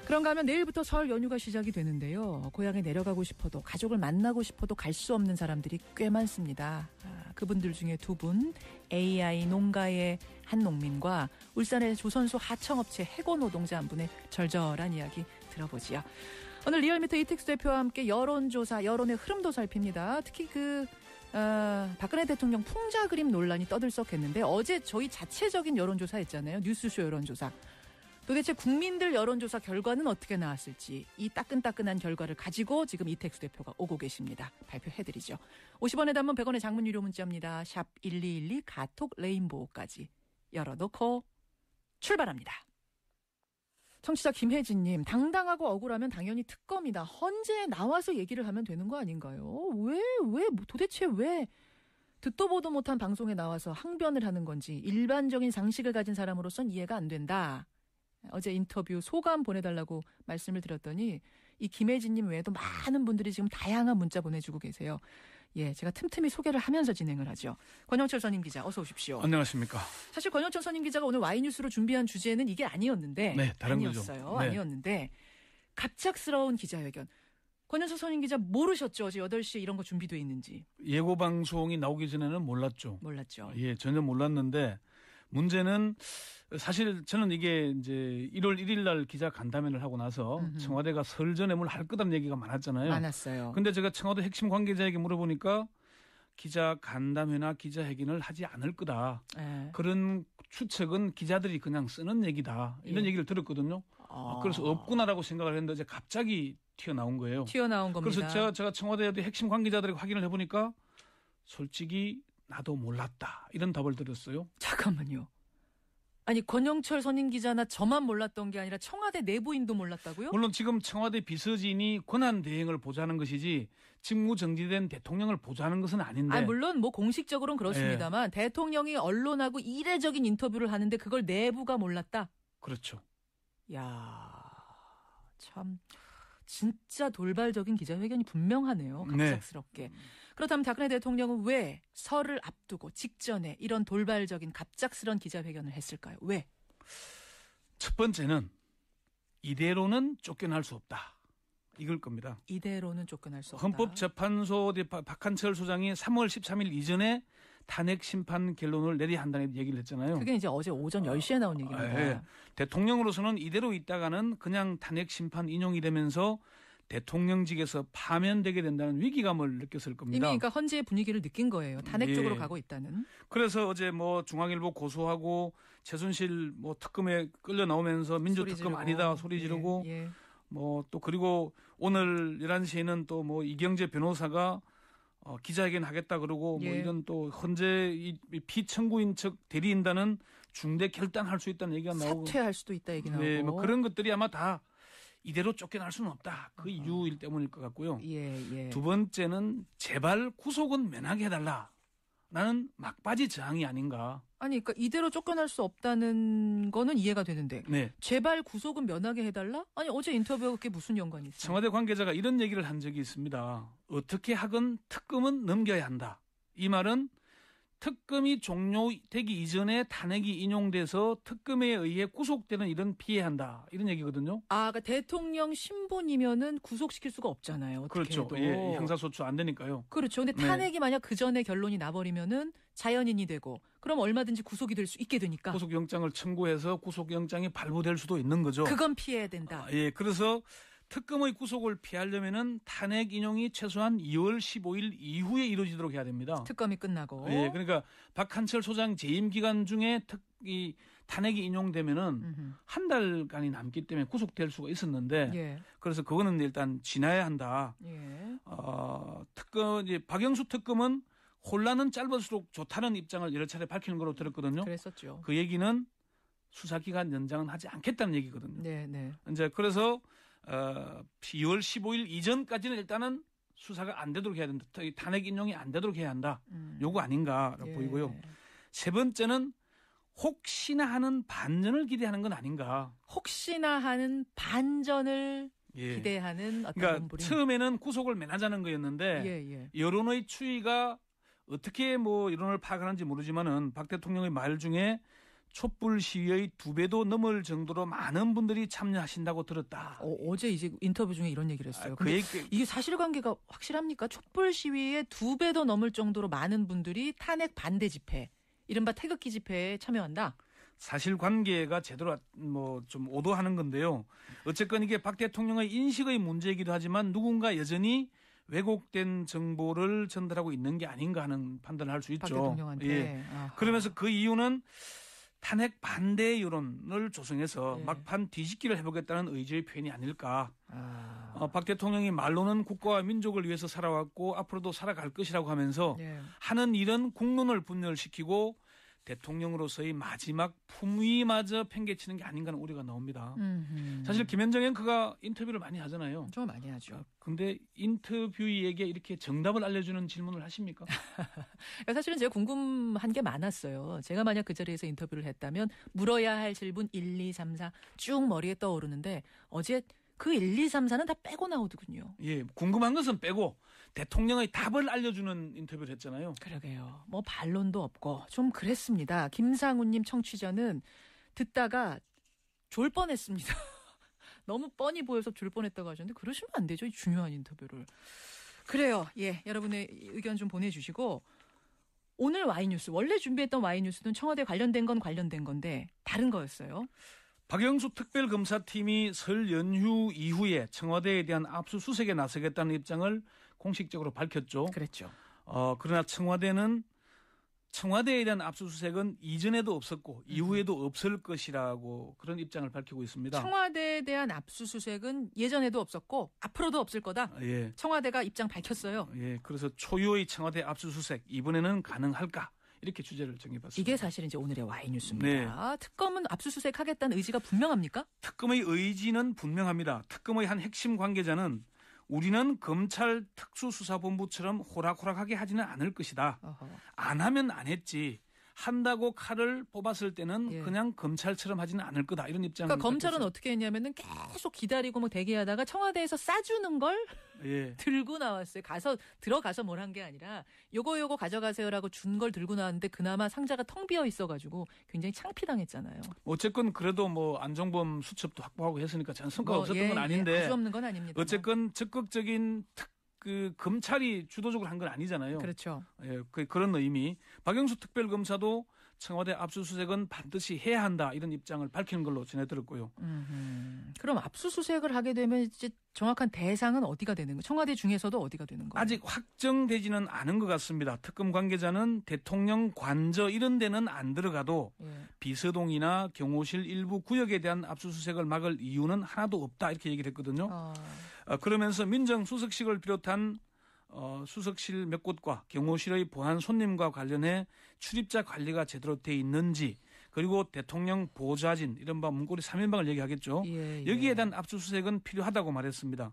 그런가 하면 내일부터 설 연휴가 시작이 되는데요. 고향에 내려가고 싶어도, 가족을 만나고 싶어도 갈 수 없는 사람들이 꽤 많습니다. 그분들 중에 두 분, AI 농가의 한 농민과 울산의 조선소 하청업체 해고 노동자 한 분의 절절한 이야기 들어보지요. 오늘 리얼미터 이택수 대표와 함께 여론조사, 여론의 흐름도 살핍니다. 특히 박근혜 대통령 풍자 그림 논란이 떠들썩했는데 어제 저희 자체적인 여론조사 했잖아요. 뉴스쇼 여론조사. 도대체 국민들 여론조사 결과는 어떻게 나왔을지 이 따끈따끈한 결과를 가지고 지금 이택수 대표가 오고 계십니다. 발표해드리죠. 50원의 단문 100원의 장문 유료 문자입니다. 샵 1212 카톡 레인보우까지 열어놓고 출발합니다. 청취자 김혜진님, 당당하고 억울하면 당연히 특검이다. 헌재에 나와서 얘기를 하면 되는 거 아닌가요? 도대체 왜 듣도 보도 못한 방송에 나와서 항변을 하는 건지 일반적인 상식을 가진 사람으로선 이해가 안 된다. 어제 인터뷰 소감 보내달라고 말씀을 드렸더니 이 김혜진님 외에도 많은 분들이 지금 다양한 문자 보내주고 계세요. 예, 제가 틈틈이 소개를 하면서 진행을 하죠. 권영철 선임 기자, 어서 오십시오. 안녕하십니까. 사실 권영철 선임 기자가 오늘 Y뉴스로 준비한 주제는 이게 아니었는데, 네, 다른 아니었어요. 거죠. 네. 아니었는데 갑작스러운 기자회견. 권영철 선임 기자 모르셨죠? 어제 8시에 이런 거 준비돼 있는지. 예고 방송이 나오기 전에는 몰랐죠. 예, 전혀 몰랐는데 문제는 사실 저는 이게 이제 1월 1일 날 기자 간담회를 하고 나서 청와대가 설 전에 뭘 할 거다는 얘기가 많았잖아요. 많았어요. 근데 제가 청와대 핵심 관계자에게 물어보니까 기자 간담회나 기자회견을 하지 않을 거다. 그런 추측은 기자들이 그냥 쓰는 얘기다. 이런 얘기를 들었거든요. 그래서 없구나라고 생각을 했는데 이제 갑자기 튀어나온 거예요. 튀어나온 겁니다. 그래서 제가 청와대 핵심 관계자들에게 확인을 해보니까 솔직히 나도 몰랐다. 이런 답을 들었어요. 잠깐만요. 아니 권영철 선임 기자나 저만 몰랐던 게 아니라 청와대 내부인도 몰랐다고요? 물론 지금 청와대 비서진이 권한 대행을 보좌하는 것이지 직무 정지된 대통령을 보좌하는 것은 아닌데. 물론 뭐 공식적으로는 그렇습니다만 대통령이 언론하고 이례적인 인터뷰를 하는데 그걸 내부가 몰랐다? 그렇죠. 야, 참 진짜 돌발적인 기자회견이 분명하네요. 갑작스럽게. 네. 그렇다면 박근혜 대통령은 왜 설을 앞두고 직전에 이런 돌발적인 갑작스런 기자회견을 했을까요? 왜? 첫 번째는 이대로는 쫓겨날 수 없다. 이걸 겁니다. 이대로는 쫓겨날 수 없다. 헌법재판소 박한철 소장이 3월 13일 이전에 탄핵 심판 결론을 내려야 한다는 얘기를 했잖아요. 그게 이제 어제 오전 10시에 나온 얘기입니다. 네. 대통령으로서는 이대로 있다가는 그냥 탄핵 심판 인용이 되면서 대통령직에서 파면되게 된다는 위기감을 느꼈을 겁니다. 이미 그러니까 헌재의 분위기를 느낀 거예요. 탄핵 쪽으로 가고 있다는. 그래서 어제 뭐 중앙일보 고소하고 최순실 뭐 특검에 끌려 나오면서 민주특검 아니다 소리 지르고 뭐 또 그리고 오늘 11시에는 또 뭐 이경재 변호사가 기자회견 하겠다 그러고 뭐 이런 또 헌재 피청구인 측 대리인단은 중대 결단할 수 있다는 얘기가 나오고 사퇴할 수도 있다 얘기 나오고. 네, 뭐 그런 것들이 아마 다 이대로 쫓겨날 수는 없다. 그 이유일 때문일 것 같고요. 두 번째는 제발 구속은 면하게 해달라라는 막바지 저항이 아닌가. 아니, 그러니까 이대로 쫓겨날 수 없다는 거는 이해가 되는데 제발 구속은 면하게 해달라? 아니, 어제 인터뷰가 그게 무슨 연관이 있어요? 청와대 관계자가 이런 얘기를 한 적이 있습니다. 어떻게 하건 특검은 넘겨야 한다. 이 말은 특검이 종료되기 이전에 탄핵이 인용돼서 특검에 의해 구속되는 일은 피해야 한다. 이런 얘기거든요. 그러니까 대통령 신분이면은 구속시킬 수가 없잖아요. 그렇죠. 예, 형사소추 안 되니까요. 그렇죠. 근데 탄핵이 만약 그 전에 결론이 나버리면은 자연인이 되고 그럼 얼마든지 구속이 될 수 있게 되니까. 구속영장을 청구해서 구속영장이 발부될 수도 있는 거죠. 그건 피해야 된다. 그래서 특검의 구속을 피하려면은 탄핵 인용이 최소한 2월 15일 이후에 이루어지도록 해야 됩니다. 특검이 끝나고. 그러니까 박한철 소장 재임 기간 중에 이 탄핵이 인용되면은 한 달간이 남기 때문에 구속될 수가 있었는데 그래서 그거는 일단 지나야 한다. 특검 이제 박영수 특검은 혼란은 짧을수록 좋다는 입장을 여러 차례 밝히는 걸로 들었거든요. 그랬었죠. 그 얘기는 수사기간 연장은 하지 않겠다는 얘기거든요. 네. 이제 그래서 2월 15일 이전까지는 일단은 수사가 안 되도록 해야 된다. 탄핵 인용이 안 되도록 해야 한다. 요거 아닌가라고 보이고요. 세 번째는 혹시나 하는 반전을 기대하는 건 아닌가. 혹시나 하는 반전을 기대하는 어떤 그러니까 몸부림. 처음에는 구속을 면하자는 거였는데 여론의 추이가 어떻게 뭐 여론을 파악하는지 모르지만은 박 대통령의 말 중에 촛불 시위의 2배도 넘을 정도로 많은 분들이 참여하신다고 들었다. 어제 이제 인터뷰 중에 이런 얘기를 했어요. 이게 사실관계가 확실합니까? 촛불 시위의 2배도 넘을 정도로 많은 분들이 탄핵 반대 집회, 이른바 태극기 집회에 참여한다. 사실관계가 제대로 뭐 좀 오도하는 건데요. 어쨌건 이게 박 대통령의 인식의 문제이기도 하지만 누군가 여전히 왜곡된 정보를 전달하고 있는 게 아닌가 하는 판단을 할 수 있죠. 박 대통령한테. 그러면서 그 이유는 탄핵 반대 여론을 조성해서 막판 뒤집기를 해보겠다는 의지의 표현이 아닐까. 박 대통령이 말로는 국가와 민족을 위해서 살아왔고 앞으로도 살아갈 것이라고 하면서 하는 일은 국론을 분열시키고 대통령으로서의 마지막 품위마저 팽개치는 게 아닌가 하는 우려가 나옵니다. 사실 김현정 앵커가 인터뷰를 많이 하잖아요. 좀 많이 하죠. 근데 인터뷰이에게 이렇게 정답을 알려주는 질문을 하십니까? 사실은 제가 궁금한 게 많았어요. 제가 만약 그 자리에서 인터뷰를 했다면 물어야 할 질문 1, 2, 3, 4 쭉 머리에 떠오르는데 어제 그 1, 2, 3, 4는 다 빼고 나오더군요. 예, 궁금한 것은 빼고 대통령의 답을 알려주는 인터뷰를 했잖아요. 그러게요. 뭐 반론도 없고 좀 그랬습니다. 김상훈님 청취자는 듣다가 졸 뻔했습니다. 너무 뻔히 보여서 졸 뻔했다고 하셨는데 그러시면 안 되죠. 이 중요한 인터뷰를. 그래요. 예, 여러분의 의견 좀 보내주시고 오늘 와이뉴스 원래 준비했던 와이뉴스는 청와대 관련된 건 관련된 건데 다른 거였어요. 박영수 특별검사팀이 설 연휴 이후에 청와대에 대한 압수수색에 나서겠다는 입장을 공식적으로 밝혔죠. 그랬죠. 그러나 청와대는 청와대에 대한 압수수색은 이전에도 없었고 이후에도 없을 것이라고 그런 입장을 밝히고 있습니다. 청와대에 대한 압수수색은 예전에도 없었고 앞으로도 없을 거다. 예. 청와대가 입장 밝혔어요. 예. 그래서 초유의 청와대 압수수색 이번에는 가능할까? 이렇게 주제를 정해봤습니다. 이게 사실 이제 오늘의 와이뉴스입니다. 네. 특검은 압수수색하겠다는 의지가 분명합니까? 특검의 의지는 분명합니다. 특검의 한 핵심 관계자는 우리는 검찰 특수수사본부처럼 호락호락하게 하지는 않을 것이다. 안 하면 안 했지. 한다고 칼을 뽑았을 때는 그냥 검찰처럼 하지는 않을 거다. 이런 입장을. 그러니까 검찰은 어떻게 했냐면은 계속 기다리고 뭐 대기하다가 청와대에서 싸주는 걸 들고 나왔어요. 들어가서 뭘 한 게 아니라 요거 가져가세요라고 준 걸 들고 나왔는데 그나마 상자가 텅 비어 있어가지고 굉장히 창피당했잖아요. 어쨌건 그래도 뭐 안종범 수첩도 확보하고 했으니까 전 성과가 없었던 건 아닌데. 아주 없는 건 아닙니다. 어쨌건 적극적인 검찰이 주도적으로 한 건 아니잖아요. 그렇죠. 예, 그런 의미. 박영수 특별검사도 청와대 압수수색은 반드시 해야 한다 이런 입장을 밝히는 걸로 전해 들었고요. 그럼 압수수색을 하게 되면 이제 정확한 대상은 어디가 되는 거예요? 청와대 중에서도 어디가 되는 거예요? 아직 확정되지는 않은 것 같습니다. 특검 관계자는 대통령 관저 이런 데는 안 들어가도 비서동이나 경호실 일부 구역에 대한 압수수색을 막을 이유는 하나도 없다 이렇게 얘기를 했거든요. 그러면서 민정수석실을 비롯한 수석실 몇 곳과 경호실의 보안 손님과 관련해 출입자 관리가 제대로 돼 있는지 그리고 대통령 보좌진 이른바 문고리 3인방을 얘기하겠죠. 여기에 대한 압수수색은 필요하다고 말했습니다.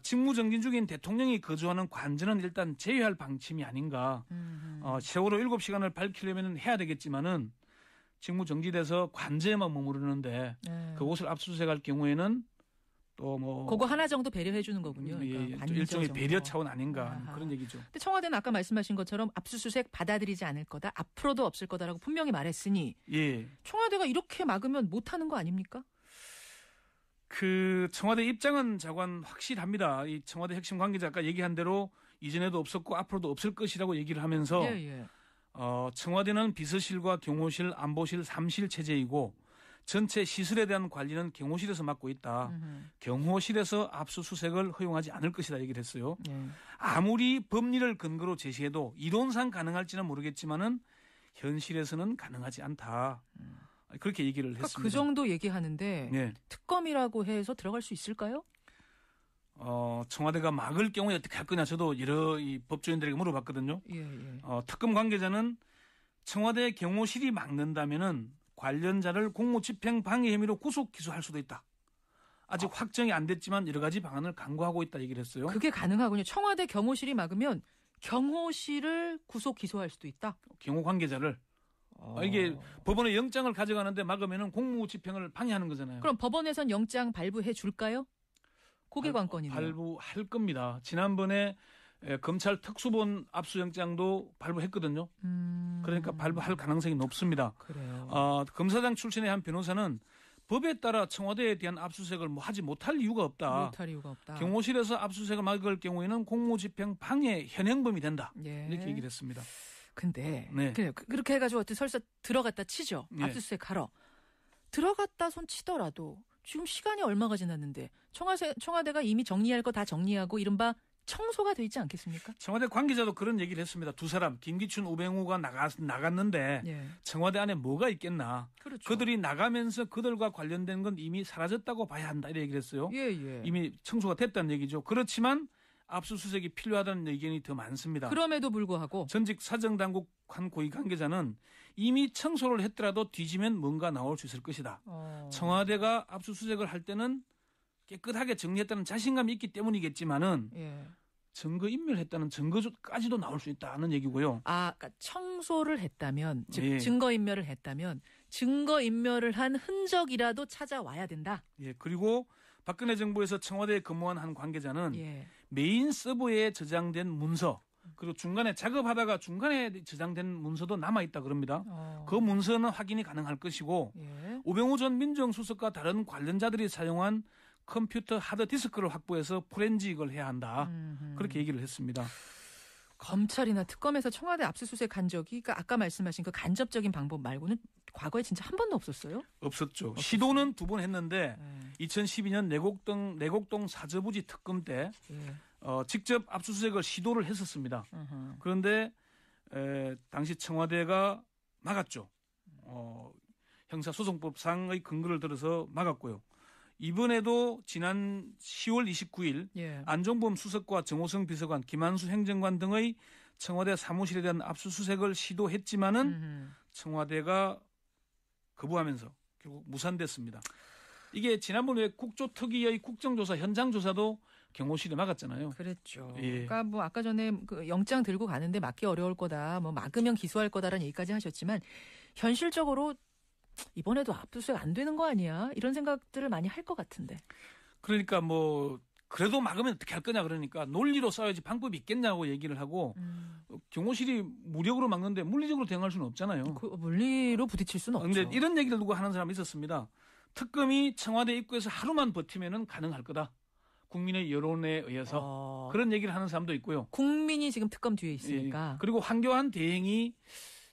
직무정진 중인 대통령이 거주하는 관저는 일단 제외할 방침이 아닌가. 세월호 7시간을 밝히려면 해야 되겠지만은 직무정지돼서 관저에만 머무르는데 그곳을 압수수색할 경우에는 또 뭐 그거 하나 정도 배려해 주는 거군요. 그러니까 일종의 배려 차원 아닌가 그런 얘기죠. 근데 청와대는 아까 말씀하신 것처럼 압수수색 받아들이지 않을 거다. 앞으로도 없을 거다라고 분명히 말했으니 청와대가 이렇게 막으면 못 하는 거 아닙니까? 그 청와대 입장은 자관 확실합니다. 이 청와대 핵심 관계자 아까 얘기한 대로 이전에도 없었고 앞으로도 없을 것이라고 얘기를 하면서 청와대는 비서실과 경호실, 안보실 3실 체제이고 전체 시설에 대한 관리는 경호실에서 맡고 있다. 경호실에서 압수수색을 허용하지 않을 것이다 얘기를 했어요. 아무리 법리를 근거로 제시해도 이론상 가능할지는 모르겠지만은 현실에서는 가능하지 않다. 그렇게 얘기를 했습니다. 그 정도 얘기하는데 특검이라고 해서 들어갈 수 있을까요? 청와대가 막을 경우에 어떻게 할 거냐 저도 여러 이 법조인들에게 물어봤거든요. 특검 관계자는 청와대 경호실이 막는다면은 관련자를 공무집행 방해 혐의로 구속 기소할 수도 있다. 아직 확정이 안 됐지만 여러 가지 방안을 강구하고 있다 얘기를 했어요. 그게 가능하군요. 청와대 경호실이 막으면 경호실을 구속 기소할 수도 있다. 경호 관계자를. 이게 법원에 영장을 가져가는데 막으면은 공무집행을 방해하는 거잖아요. 그럼 법원에선 영장 발부해 줄까요? 그게 관건이네요. 발부할 겁니다. 지난번에 검찰 특수본 압수영장도 발부했거든요. 그러니까 발부할 가능성이 높습니다. 그래요. 검사장 출신의 한 변호사는 법에 따라 청와대에 대한 압수수색을 하지 못할 이유가 없다. 경호실에서 압수수색을 막을 경우에는 공무집행 방해 현행범이 된다. 예. 이렇게 얘기를 했습니다. 근데 그래요. 그렇게 해가지고 설사 들어갔다 치죠. 압수수색 하러. 들어갔다 손 치더라도 지금 시간이 얼마가 지났는데 청와대가 이미 정리할 거 다 정리하고 이른바 청소가 돼 있지 않겠습니까? 청와대 관계자도 그런 얘기를 했습니다. 두 사람 김기춘, 우병우가 나갔는데 청와대 안에 뭐가 있겠나. 그렇죠. 그들이 나가면서 그들과 관련된 건 이미 사라졌다고 봐야 한다 이렇게 얘기를 했어요. 이미 청소가 됐다는 얘기죠. 그렇지만 압수수색이 필요하다는 의견이 더 많습니다. 그럼에도 불구하고 전직 사정당국 한 고위 관계자는 이미 청소를 했더라도 뒤지면 뭔가 나올 수 있을 것이다. 청와대가 압수수색을 할 때는 깨끗하게 정리했다는 자신감이 있기 때문이겠지만은 증거 인멸했다는 증거까지도 나올 수 있다는 얘기고요. 그러니까 청소를 했다면, 즉 증거 인멸을 했다면 증거 인멸을 한 흔적이라도 찾아와야 된다. 그리고 박근혜 정부에서 청와대에 근무한 한 관계자는 메인 서버에 저장된 문서 그리고 중간에 작업하다가 중간에 저장된 문서도 남아있다 그럽니다. 그 문서는 확인이 가능할 것이고 우병우 전 민정수석과 다른 관련자들이 사용한 컴퓨터 하드디스크를 확보해서 포렌직을 해야 한다. 그렇게 얘기를 했습니다. 검찰이나 특검에서 청와대 압수수색 한 적이 아까 말씀하신 그 간접적인 방법 말고는 과거에 진짜 한 번도 없었어요? 없었죠. 시도는 2번 했는데 2012년 내곡동 사저부지 특검 때 직접 압수수색을 시도를 했었습니다. 그런데 당시 청와대가 막았죠. 형사소송법상의 근거를 들어서 막았고요. 이번에도 지난 10월 29일 안종범 수석과 정호성 비서관, 김한수 행정관 등의 청와대 사무실에 대한 압수수색을 시도했지만은 청와대가 거부하면서 결국 무산됐습니다. 이게 지난번에 국조특위의 국정조사 현장조사도 경호실이 막았잖아요. 그랬죠. 그러니까 뭐 아까 전에 그 영장 들고 가는데 막기 어려울 거다, 뭐 막으면 기소할 거다라는 얘기까지 하셨지만 현실적으로 이번에도 압수수색 안 되는 거 아니야? 이런 생각들을 많이 할 것 같은데. 그러니까 뭐 그래도 막으면 어떻게 할 거냐 그러니까 논리로 싸워야지 방법이 있겠냐고 얘기를 하고 경호실이 무력으로 막는데 물리적으로 대응할 수는 없잖아요. 물리로 부딪힐 수는 없죠. 그런데 이런 얘기를 누가 하는 사람이 있었습니다. 특검이 청와대 입구에서 하루만 버티면은 가능할 거다. 국민의 여론에 의해서 그런 얘기를 하는 사람도 있고요. 국민이 지금 특검 뒤에 있으니까. 그리고 황교안 대행이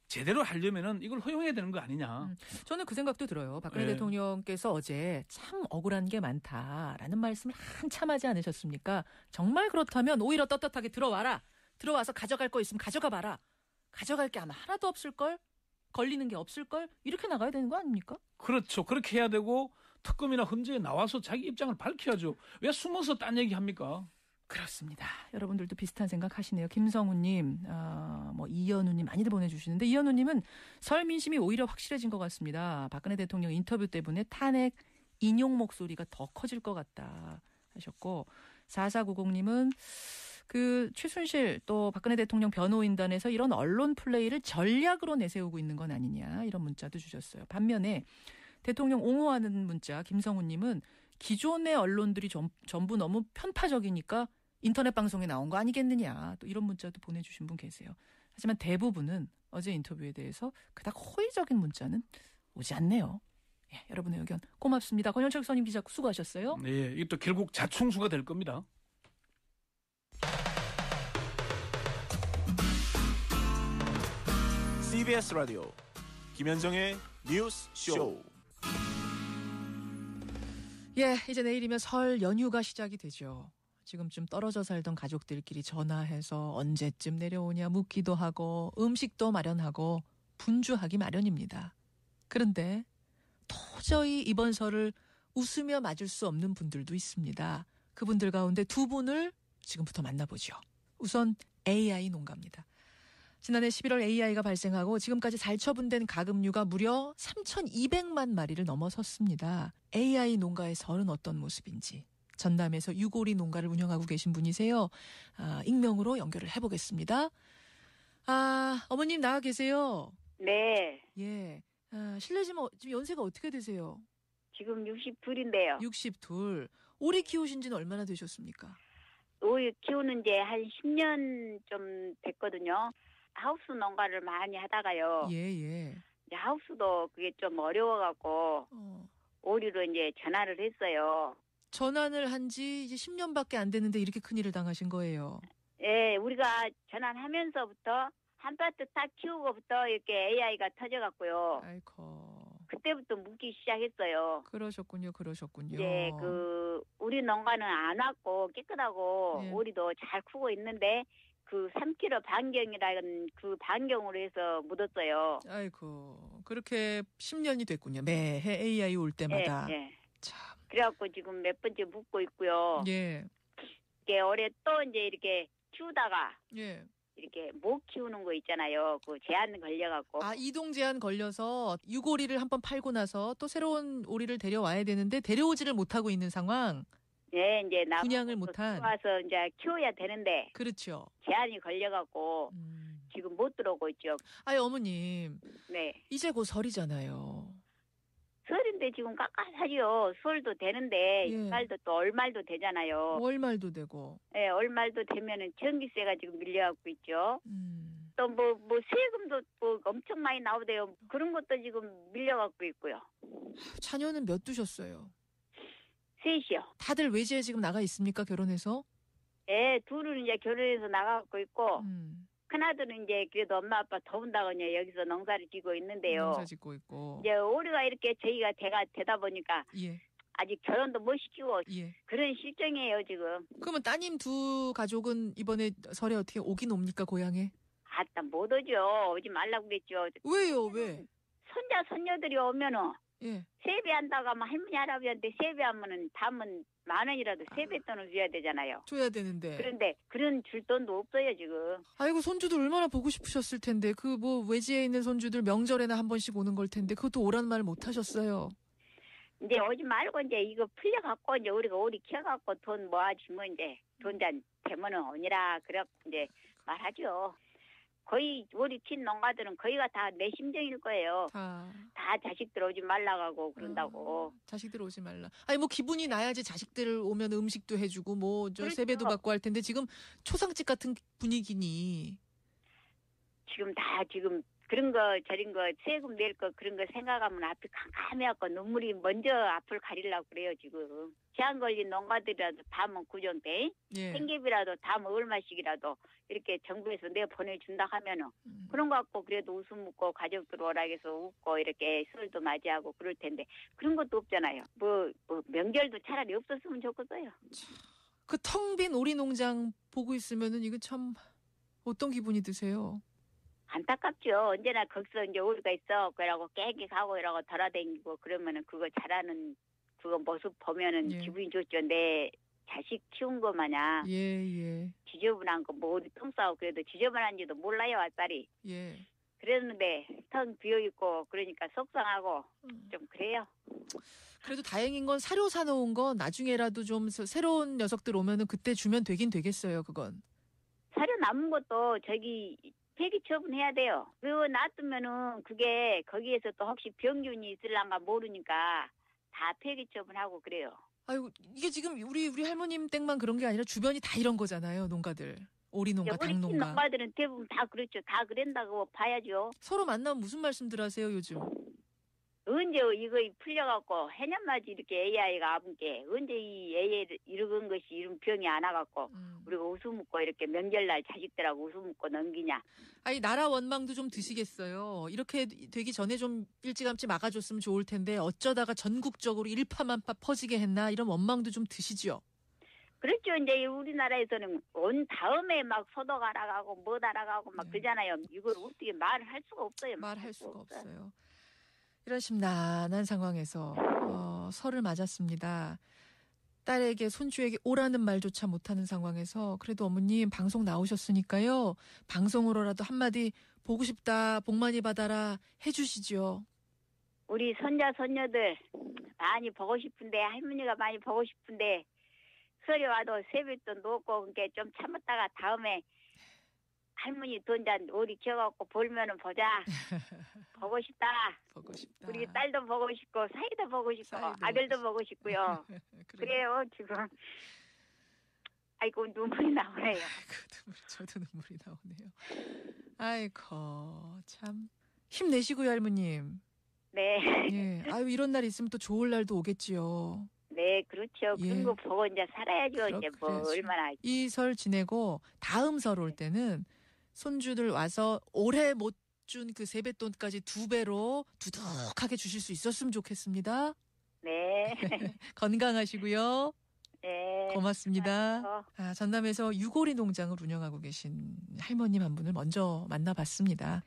제대로 하려면은 이걸 허용해야 되는 거 아니냐. 저는 그 생각도 들어요. 박근혜 대통령께서 어제 참 억울한 게 많다라는 말씀을 한참 하지 않으셨습니까? 정말 그렇다면 오히려 떳떳하게 들어와라. 들어와서 가져갈 거 있으면 가져가 봐라. 가져갈 게 아마 하나도 없을걸? 걸리는 게 없을걸? 이렇게 나가야 되는 거 아닙니까? 그렇죠. 그렇게 해야 되고 특검이나 헌재에 나와서 자기 입장을 밝혀야죠. 왜 숨어서 딴 얘기 합니까? 그렇습니다. 여러분들도 비슷한 생각 하시네요. 김성우님, 이현우님 많이들 보내주시는데 이현우님은 설 민심이 오히려 확실해진 것 같습니다. 박근혜 대통령 인터뷰 때문에 탄핵 인용 목소리가 더 커질 것 같다 하셨고 4490님은 그 최순실 또 박근혜 대통령 변호인단에서 이런 언론 플레이를 전략으로 내세우고 있는 건 아니냐 이런 문자도 주셨어요. 반면에 대통령 옹호하는 문자 김성우님은 기존의 언론들이 전부 너무 편파적이니까 인터넷 방송에 나온 거 아니겠느냐 또 이런 문자도 보내주신 분 계세요. 하지만 대부분은 어제 인터뷰에 대해서 그닥 호의적인 문자는 오지 않네요. 여러분의 의견 고맙습니다. 권영철 선임 기자 수고하셨어요. 네, 이게 또 결국 자충수가 될 겁니다. CBS 라디오 김현정의 뉴스 쇼. 이제 내일이면 설 연휴가 시작이 되죠. 지금쯤 떨어져 살던 가족들끼리 전화해서 언제쯤 내려오냐 묻기도 하고 음식도 마련하고 분주하기 마련입니다. 그런데 도저히 이번 설을 웃으며 맞을 수 없는 분들도 있습니다. 그분들 가운데 두 분을 지금부터 만나보죠. 우선 AI 농가입니다. 지난해 11월 AI가 발생하고 지금까지 살처분된 가금류가 무려 3,200만 마리를 넘어섰습니다. AI 농가의 설은 어떤 모습인지 전남에서 유고리 농가를 운영하고 계신 분이세요. 익명으로 연결을 해보겠습니다. 어머님 나와 계세요? 네. 예. 실례지만 지금 연세가 어떻게 되세요? 지금 62인데요. 62. 오리 키우신 지는 얼마나 되셨습니까? 오리 키우는 지 한 10년 좀 됐거든요. 하우스 농가를 많이 하다가요. 예. 이제 하우스도 그게 좀 어려워갖고 오리로 이제 전환을 했어요. 전환을 한 지 이제 10년밖에 안 됐는데 이렇게 큰일을 당하신 거예요. 예, 우리가 전환하면서부터 한 파트 딱 키우고부터 이렇게 AI가 터져갖고요. 아이고. 그때부터 묵기 시작했어요. 그러셨군요. 이제 우리 농가는 안 왔고 깨끗하고 예. 오리도 잘 크고 있는데 그 3km 반경이라는 그 반경으로 해서 묻었어요. 아이고. 그렇게 10년이 됐군요. 매해 AI 올 때마다. 예. 참. 그래갖고 지금 몇 번째 묻고 있고요. 예. 이게 올해 또 이제 이렇게 키우다가 예. 이렇게 못 키우는 거 있잖아요. 그 제한 걸려갖고. 이동 제한 걸려서 유고리를 한번 팔고 나서 또 새로운 오리를 데려와야 되는데 데려오지를 못하고 있는 상황. 네, 이제 분양을 못한. 와서 이제 키워야 되는데. 그렇죠. 제한이 걸려갖고 지금 못 들어오고 있죠. 어머님. 네. 이제 곧 설이잖아요. 설인데 지금 깎아사죠. 설도 되는데 예. 이말도 또 얼말도 되잖아요. 월말도 되고. 네, 얼말도 되면은 전기세가 지금 밀려갖고 있죠. 또 세금도 뭐 엄청 많이 나오대요. 그런 것도 지금 밀려갖고 있고요. 자녀는 몇 두셨어요? 셋이요. 다들 외지에 지금 나가 있습니까? 결혼해서? 네, 둘은 이제 결혼해서 나가고 있고 큰아들은 이제 그래도 엄마 아빠 더운다고 이제 여기서 농사를 짓고 있는데요. 농사 짓고 있고. 이제 오리가 이렇게 저희가 되다 보니까 예. 아직 결혼도 못 시키고 예. 그런 실정이에요 지금. 그러면 따님 두 가족은 이번에 설에 어떻게 오긴 옵니까 고향에? 못 오죠. 오지 말라고 그랬죠. 왜요? 왜? 손자 손녀들이 오면은 예. 세배한다고 하면 할머니 할아버지한테 세배하면은 담은 10,000원이라도 세뱃돈을 줘야 되잖아요. 줘야 되는데. 그런데 그런 줄 돈도 없어요 지금. 아이고 손주들 얼마나 보고 싶으셨을 텐데 그 외지에 있는 손주들 명절에나 한 번씩 오는 걸 텐데 그것도 오란 말 못 하셨어요. 이제 오지 말고 이제 이거 풀려갖고 이제 우리가 오리 키워갖고 돈 모아주면 이제 돈잔 되면은 오니라 그래 이제 말하죠. 거의 우리 킨 농가들은 거의가 다 내 심정일 거예요. 다 자식들 오지 말라고 그런다고. 자식들 오지 말라. 아니 기분이 나야지 자식들 오면 음식도 해주고 그렇죠. 세배도 받고 할 텐데 지금 초상집 같은 분위기니. 지금 다 그런 거 저런 거 세금 낼 거 그런 거 생각하면 앞이 캄캄해갖고 눈물이 먼저 앞을 가리려고 그래요 지금. 제한 걸린 농가들이라도 담은 구정대 생계비라도 담은 얼마씩이라도 이렇게 정부에서 내 보내준다 하면은 그런 거 갖고 그래도 웃음 웃고 가족들 오락해서 웃고 이렇게 설도 맞이하고 그럴 텐데 그런 것도 없잖아요. 명절도 차라리 없었으면 좋겠어요. 그 텅 빈 오리 농장 보고 있으면은 이거 참 어떤 기분이 드세요? 안타깝죠. 언제나 거기서 이제 오리가 있어. 그러고 깨기가고 이러고 돌아다니고 그러면은 그거 잘하는 그거 모습 보면은 기분이 좋죠. 내 자식 키운 거 마냥. 예. 지저분한 거 오리 똥 싸고 그래도 지저분한지도 몰라요, 아딸이. 예. 그랬는데 텅 비어있고 그러니까 속상하고 좀 그래요. 그래도 다행인 건 사료 사놓은 거 나중에라도 좀 새로운 녀석들 오면은 그때 주면 되긴 되겠어요, 그건. 사료 남은 것도 폐기 처분해야 돼요. 그거 놔두면은 그게 거기에서 또 혹시 병균이 있을란가 모르니까 다 폐기 처분하고 그래요. 아이고 이게 지금 우리 할머님 댁만 그런 게 아니라 주변이 다 이런 거잖아요. 농가들. 오리 농가, 닭 농가. 우리 농가들은 대부분 다 그렇죠. 다 그런다고 봐야죠. 서로 만나면 무슨 말씀들 하세요 요즘? 언제 이거 풀려갖고 해년맞이 이렇게 AI가 아픈게 언제 이 AI 이런 것이 이런 병이 안 와갖고 우리가 웃음 웃고 이렇게 명절날 자식들하고 웃음 웃고 넘기냐. 아니 나라 원망도 좀 드시겠어요. 이렇게 되기 전에 좀 일찌감치 막아줬으면 좋을 텐데 어쩌다가 전국적으로 일파만파 퍼지게 했나 이런 원망도 좀 드시죠. 그렇죠. 이제 우리나라에서는 온 다음에 막 소독 알아가고 뭐 알아가고 막 그러잖아요. 이걸 어떻게 말을 할 수가 없어요. 말할 수가 없어요. 이런 심란한 상황에서 설을 맞았습니다. 딸에게 손주에게 오라는 말조차 못하는 상황에서 그래도 어머님 방송 나오셨으니까요. 방송으로라도 한마디 보고 싶다, 복 많이 받아라 해주시죠. 우리 손자 손녀들 많이 보고 싶은데 할머니가 많이 보고 싶은데 설이 와도 세뱃돈 놓고 그러니까 좀 참았다가 다음에 할머니 돈잔 우리 키워갖고 볼면은 보자. 보고 싶다. 보고 싶다. 우리 딸도 보고 싶고 사이도 보고 싶고 아들도 보고 싶고요. 그래요 지금. 아이고 눈물이 나오네요. 아이고 저도 눈물이 나오네요. 아이고 참 힘내시고요 할머님. 네. 예. 아유 이런 날 있으면 또 좋을 날도 오겠지요. 네, 그렇죠. 예. 그런 거 보고 이제 살아야죠. 이제 뭐 얼마나. 이 설 지내고 다음 설 올 때는 손주들 와서 올해 못 준 그 세뱃돈까지 2배로 두둑하게 주실 수 있었으면 좋겠습니다. 네. 건강하시고요. 네. 고맙습니다. 전남에서 유골이 농장을 운영하고 계신 할머님 한 분을 먼저 만나봤습니다.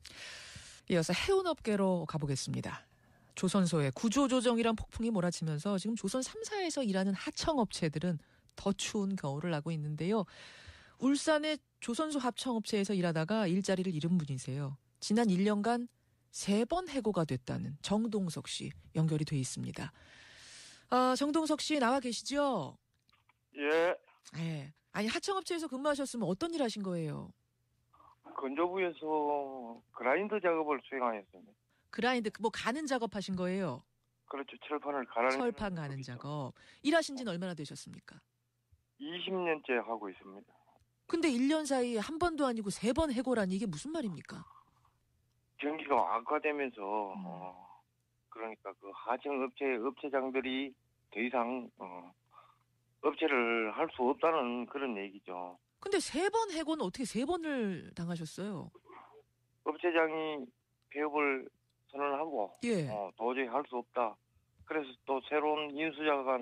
이어서 해운업계로 가보겠습니다. 조선소에 구조조정이란 폭풍이 몰아치면서 지금 조선 3사에서 일하는 하청업체들은 더 추운 겨울을 나고 있는데요. 울산의 조선소 합청업체에서 일하다가 일자리를 잃은 분이세요. 지난 1년간 3번 해고가 됐다는 정동석 씨 연결이 돼 있습니다. 정동석 씨 나와 계시죠? 예. 예. 아니 하청업체에서 근무하셨으면 어떤 일 하신 거예요? 건조부에서 그라인더 작업을 수행하였습니다. 그라인더 뭐 가는 작업 하신 거예요? 그렇죠. 철판을 갈아내는 철판 가는 작업. 일하신 지는 얼마나 되셨습니까? 20년째 하고 있습니다. 근데 1년 사이에 한 번도 아니고 3번 해고라니 이게 무슨 말입니까? 경기가 악화되면서 그러니까 그 하청 업체장들이 더 이상 업체를 할 수 없다는 그런 얘기죠. 근데 3번 해고는 어떻게 3번을 당하셨어요? 업체장이 폐업을 선언하고 예. 도저히 할 수 없다. 그래서 또 새로운 인수자가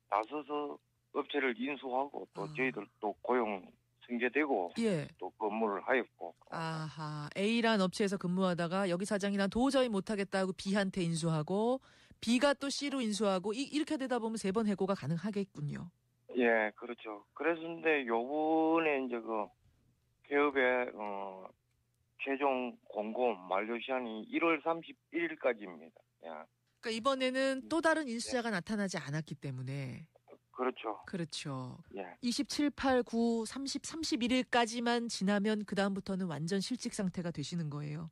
나서서 업체를 인수하고 또 저희들 또 고용 승계되고 예. 또 근무를 하였고. 아하. A란 업체에서 근무하다가 여기 사장이 난 도저히 못하겠다고 B한테 인수하고 B가 또 C로 인수하고 이렇게 되다 보면 3번 해고가 가능하겠군요. 예, 그렇죠. 그래서 근데 요번에 이제 그 폐업의 최종 공고 만료 시한이 1월 31일까지입니다. 예. 그러니까 이번에는 또 다른 인수자가 나타나지 않았기 때문에. 그렇죠. 그렇죠. 예. 27, 8, 9, 30, 31일까지만 지나면 그다음부터는 완전 실직 상태가 되시는 거예요.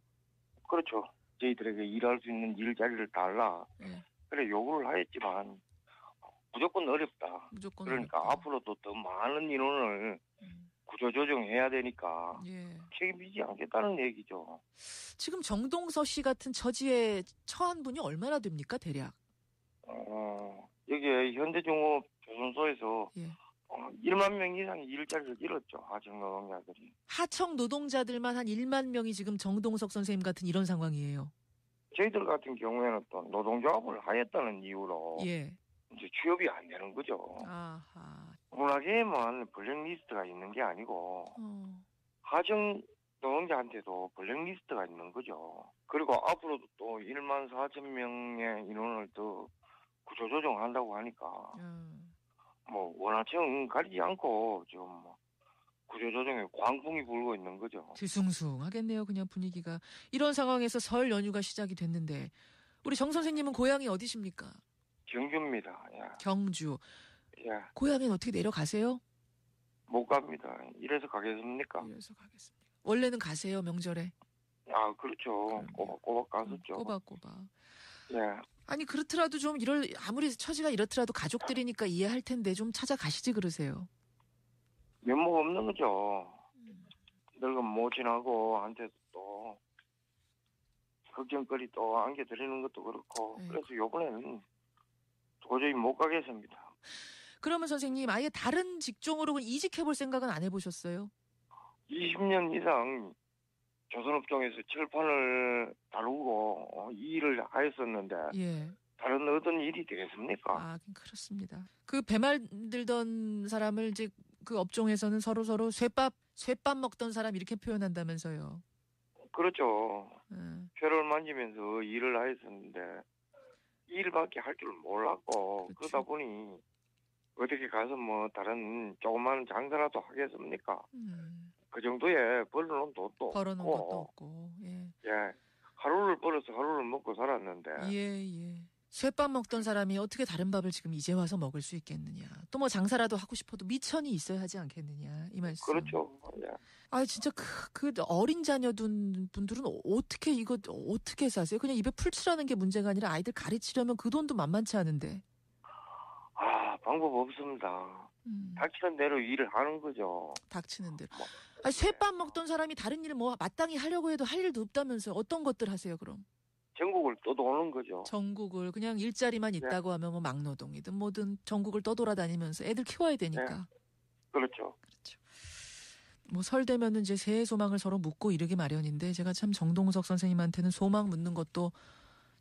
그렇죠. 저희들에게 일할 수 있는 일자리를 달라. 예. 그래 요구를 하였지만 무조건 어렵다. 무조건 그러니까 어렵다. 앞으로도 더 많은 인원을 구조조정해야 되니까 예. 책임지지 않겠다는 얘기죠. 지금 정동서 씨 같은 처지에 처한 분이 얼마나 됩니까, 대략? 여기에 현대중업 조선소에서 예. 1만 명 이상의 일자리를 잃었죠. 하청 노동자들이. 하청 노동자들만 한 1만 명이 지금 정동석 선생님 같은 이런 상황이에요. 저희들 같은 경우에는 또 노동조합을 하였다는 이유로 예. 이제 취업이 안 되는 거죠. 아하. 문화계에만 블랙리스트가 있는 게 아니고 하청 노동자한테도 블랙리스트가 있는 거죠. 그리고 앞으로도 또 1만 4천 명의 인원을 더 구조조정한다고 하니까 뭐 원하청 가리지 않고 지금 뭐 구조조정에 광풍이 불고 있는 거죠. 뒤숭숭하겠네요. 그냥 분위기가. 이런 상황에서 설 연휴가 시작이 됐는데 우리 정 선생님은 고향이 어디십니까? 경주입니다. 예. 경주. 예. 고향엔 어떻게 내려가세요? 못 갑니다. 이래서 가겠습니까? 이래서 가겠습니다. 원래는 가세요, 명절에? 아, 그렇죠. 꼬박꼬박 갔었죠. 꼬박꼬박. 예. 아니 그렇더라도 좀 아무리 처지가 이렇더라도 가족들이니까 이해할 텐데 좀 찾아가시지 그러세요. 면목 없는 거죠. 늙은 모친하고 한테 또 걱정거리 또 안겨드리는 것도 그렇고 그래서 이번에는 도저히 못 가겠습니다. 그러면 선생님 아예 다른 직종으로 이직해볼 생각은 안 해보셨어요? 20년 이상 조선업종에서 철판을 다루고 이 일을 하였었는데 예. 다른 어떤 일이 되겠습니까? 아, 그렇습니다. 그 배 만들던 사람을 이제 그 업종에서는 서로 쇠밥 먹던 사람 이렇게 표현한다면서요. 그렇죠. 표를 만지면서 일을 하였었는데 일밖에 할 줄 몰랐고 그렇죠. 그러다 보니 어떻게 가서 뭐 다른 조그마한 장사라도 하겠습니까? 그 정도에 벌어놓은 것도 없고. 예. 예. 하루를 벌어서 하루를 먹고 살았는데. 예. 쇠밥 먹던 사람이 어떻게 다른 밥을 지금 이제 와서 먹을 수 있겠느냐. 또 뭐 장사라도 하고 싶어도 미천이 있어야 하지 않겠느냐. 이 말씀. 그렇죠. 예. 아, 진짜 그 어린 자녀 둔 분들은 어떻게 사세요? 그냥 입에 풀칠하는 게 문제가 아니라 아이들 가르치려면 그 돈도 만만치 않은데. 방법 없습니다. 닥치는 대로 일을 하는 거죠. 닥치는 대로. 아니, 쇠밥 먹던 사람이 다른 일을 뭐 마땅히 하려고 해도 할 일도 없다면서요. 어떤 것들 하세요, 그럼? 전국을 떠도는 거죠. 전국을 그냥 일자리만 있다고 하면 뭐 막노동이든 뭐든 전국을 떠돌아다니면서 애들 키워야 되니까. 네. 그렇죠. 뭐 설 되면은 이제 새해 소망을 서로 묻고 이르기 마련인데 제가 참 정동석 선생님한테는 소망 묻는 것도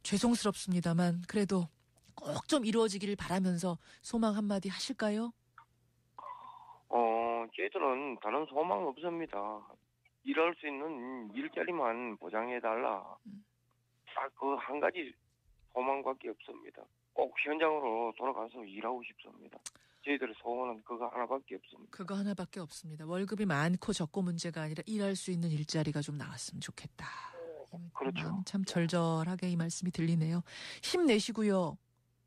죄송스럽습니다만 그래도 꼭 좀 이루어지기를 바라면서 소망 한마디 하실까요? 저희들은 다른 소망 없습니다. 일할 수 있는 일자리만 보장해달라. 딱 그 한 가지 소망밖에 없습니다. 꼭 현장으로 돌아가서 일하고 싶습니다. 저희들의 소원은 그거 하나밖에 없습니다. 그거 하나밖에 없습니다. 월급이 많고 적고 문제가 아니라 일할 수 있는 일자리가 좀 나왔으면 좋겠다. 그렇죠. 참 절절하게 이 말씀이 들리네요. 힘내시고요.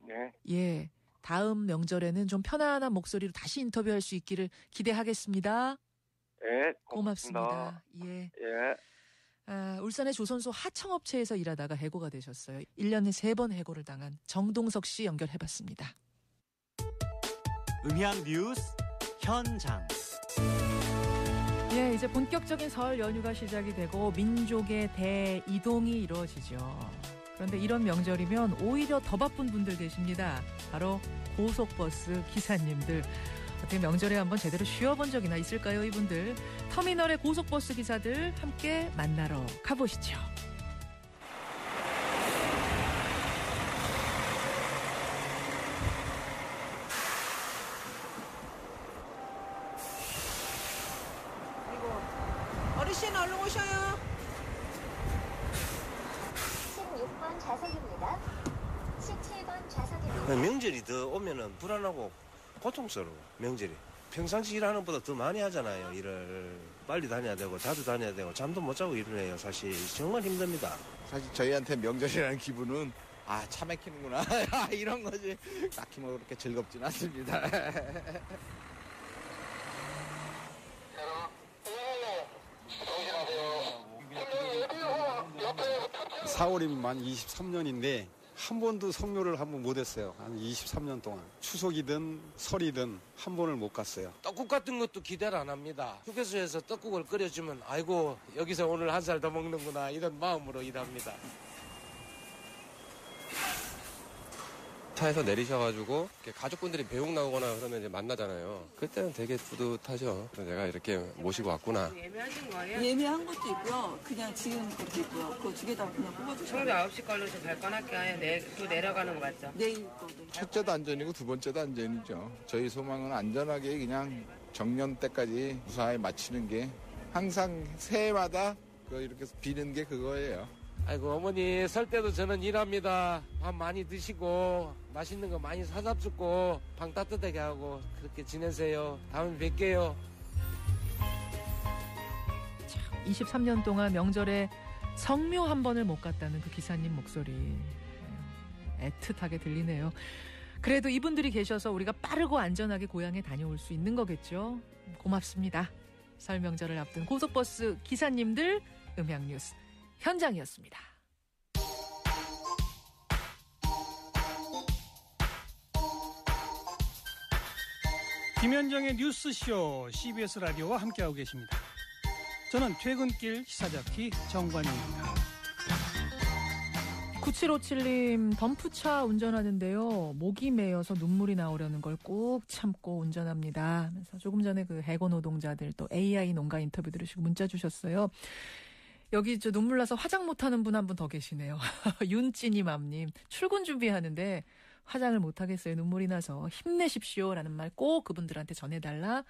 네. 예. 다음 명절에는 좀 편안한 목소리로 다시 인터뷰할 수 있기를 기대하겠습니다. 네, 고맙습니다. 예. 울산의 조선소 하청업체에서 일하다가 해고가 되셨어요. 1년에 3번 해고를 당한 정동석 씨 연결해봤습니다. 음향 뉴스 현장. 예, 이제 본격적인 설 연휴가 시작이 되고 민족의 대이동이 이루어지죠. 그런데 이런 명절이면 오히려 더 바쁜 분들 계십니다. 바로 고속버스 기사님들. 어떻게 명절에 한번 제대로 쉬어본 적이나 있을까요, 이분들? 터미널의 고속버스 기사들 함께 만나러 가보시죠. 어르신 얼른 오셔요. 16번 좌석입니다. 17번 좌석입니다. 명절이 더 오면은 불안하고 고통스러워. 명절이 평상시 일하는 것보다 더 많이 하잖아요. 일을 빨리 다녀야 되고 자주 다녀야 되고 잠도 못 자고 일을 해요. 사실 정말 힘듭니다. 사실 저희한테 명절이라는 기분은 차 막히는구나 이런 거지. 딱히 뭐 그렇게 즐겁진 않습니다. 4월이면 만 23년인데 한 번도 성묘를 한 번 못했어요. 한 23년 동안. 추석이든 설이든 한 번을 못 갔어요. 떡국 같은 것도 기대를 안 합니다. 휴게소에서 떡국을 끓여주면 아이고 여기서 오늘 한 살 더 먹는구나 이런 마음으로 일합니다. 차에서 내리셔가지고 가족분들이 배웅 나오거나 그러면 이제 만나잖아요. 그때는 되게 뿌듯하죠. 내가 이렇게 모시고 왔구나. 예매하신 거예요? 예매한 것도 있고요. 그냥 지금 것도 있고요. 그거 두 개 다 그냥 뽑아주세요. 청주 9시 걸려서 발권할게요. 또 내려가는 거 맞죠? 내일 거. 네. 첫째도 안전이고 두 번째도 안전이죠. 저희 소망은 안전하게 그냥 정년 때까지 무사히 마치는 게 항상 새해마다 이렇게 비는 게 그거예요. 아이고 어머니 설 때도 저는 일합니다. 밥 많이 드시고 맛있는 거 많이 사잡수고 방 따뜻하게 하고 그렇게 지내세요. 다음에 뵐게요. 23년 동안 명절에 성묘 한 번을 못 갔다는 그 기사님 목소리 애틋하게 들리네요. 그래도 이분들이 계셔서 우리가 빠르고 안전하게 고향에 다녀올 수 있는 거겠죠. 고맙습니다. 설 명절을 앞둔 고속버스 기사님들 음향뉴스 현장이었습니다. 김현정의 뉴스쇼 CBS 라디오와 함께하고 계십니다. 저는 퇴근길 시사자키 정관용입니다. 9757님 덤프차 운전하는데요. 목이 메어서 눈물이 나오려는 걸 꾹 참고 운전합니다 하면서 조금 전에 그 해고 노동자들 또 AI 농가 인터뷰 들으시고 문자 주셨어요. 여기 눈물 나서 화장 못하는 분 한 분 더 계시네요. 윤찌니맘님 출근 준비하는데 화장을 못하겠어요. 눈물이 나서 힘내십시오라는 말 꼭 그분들한테 전해달라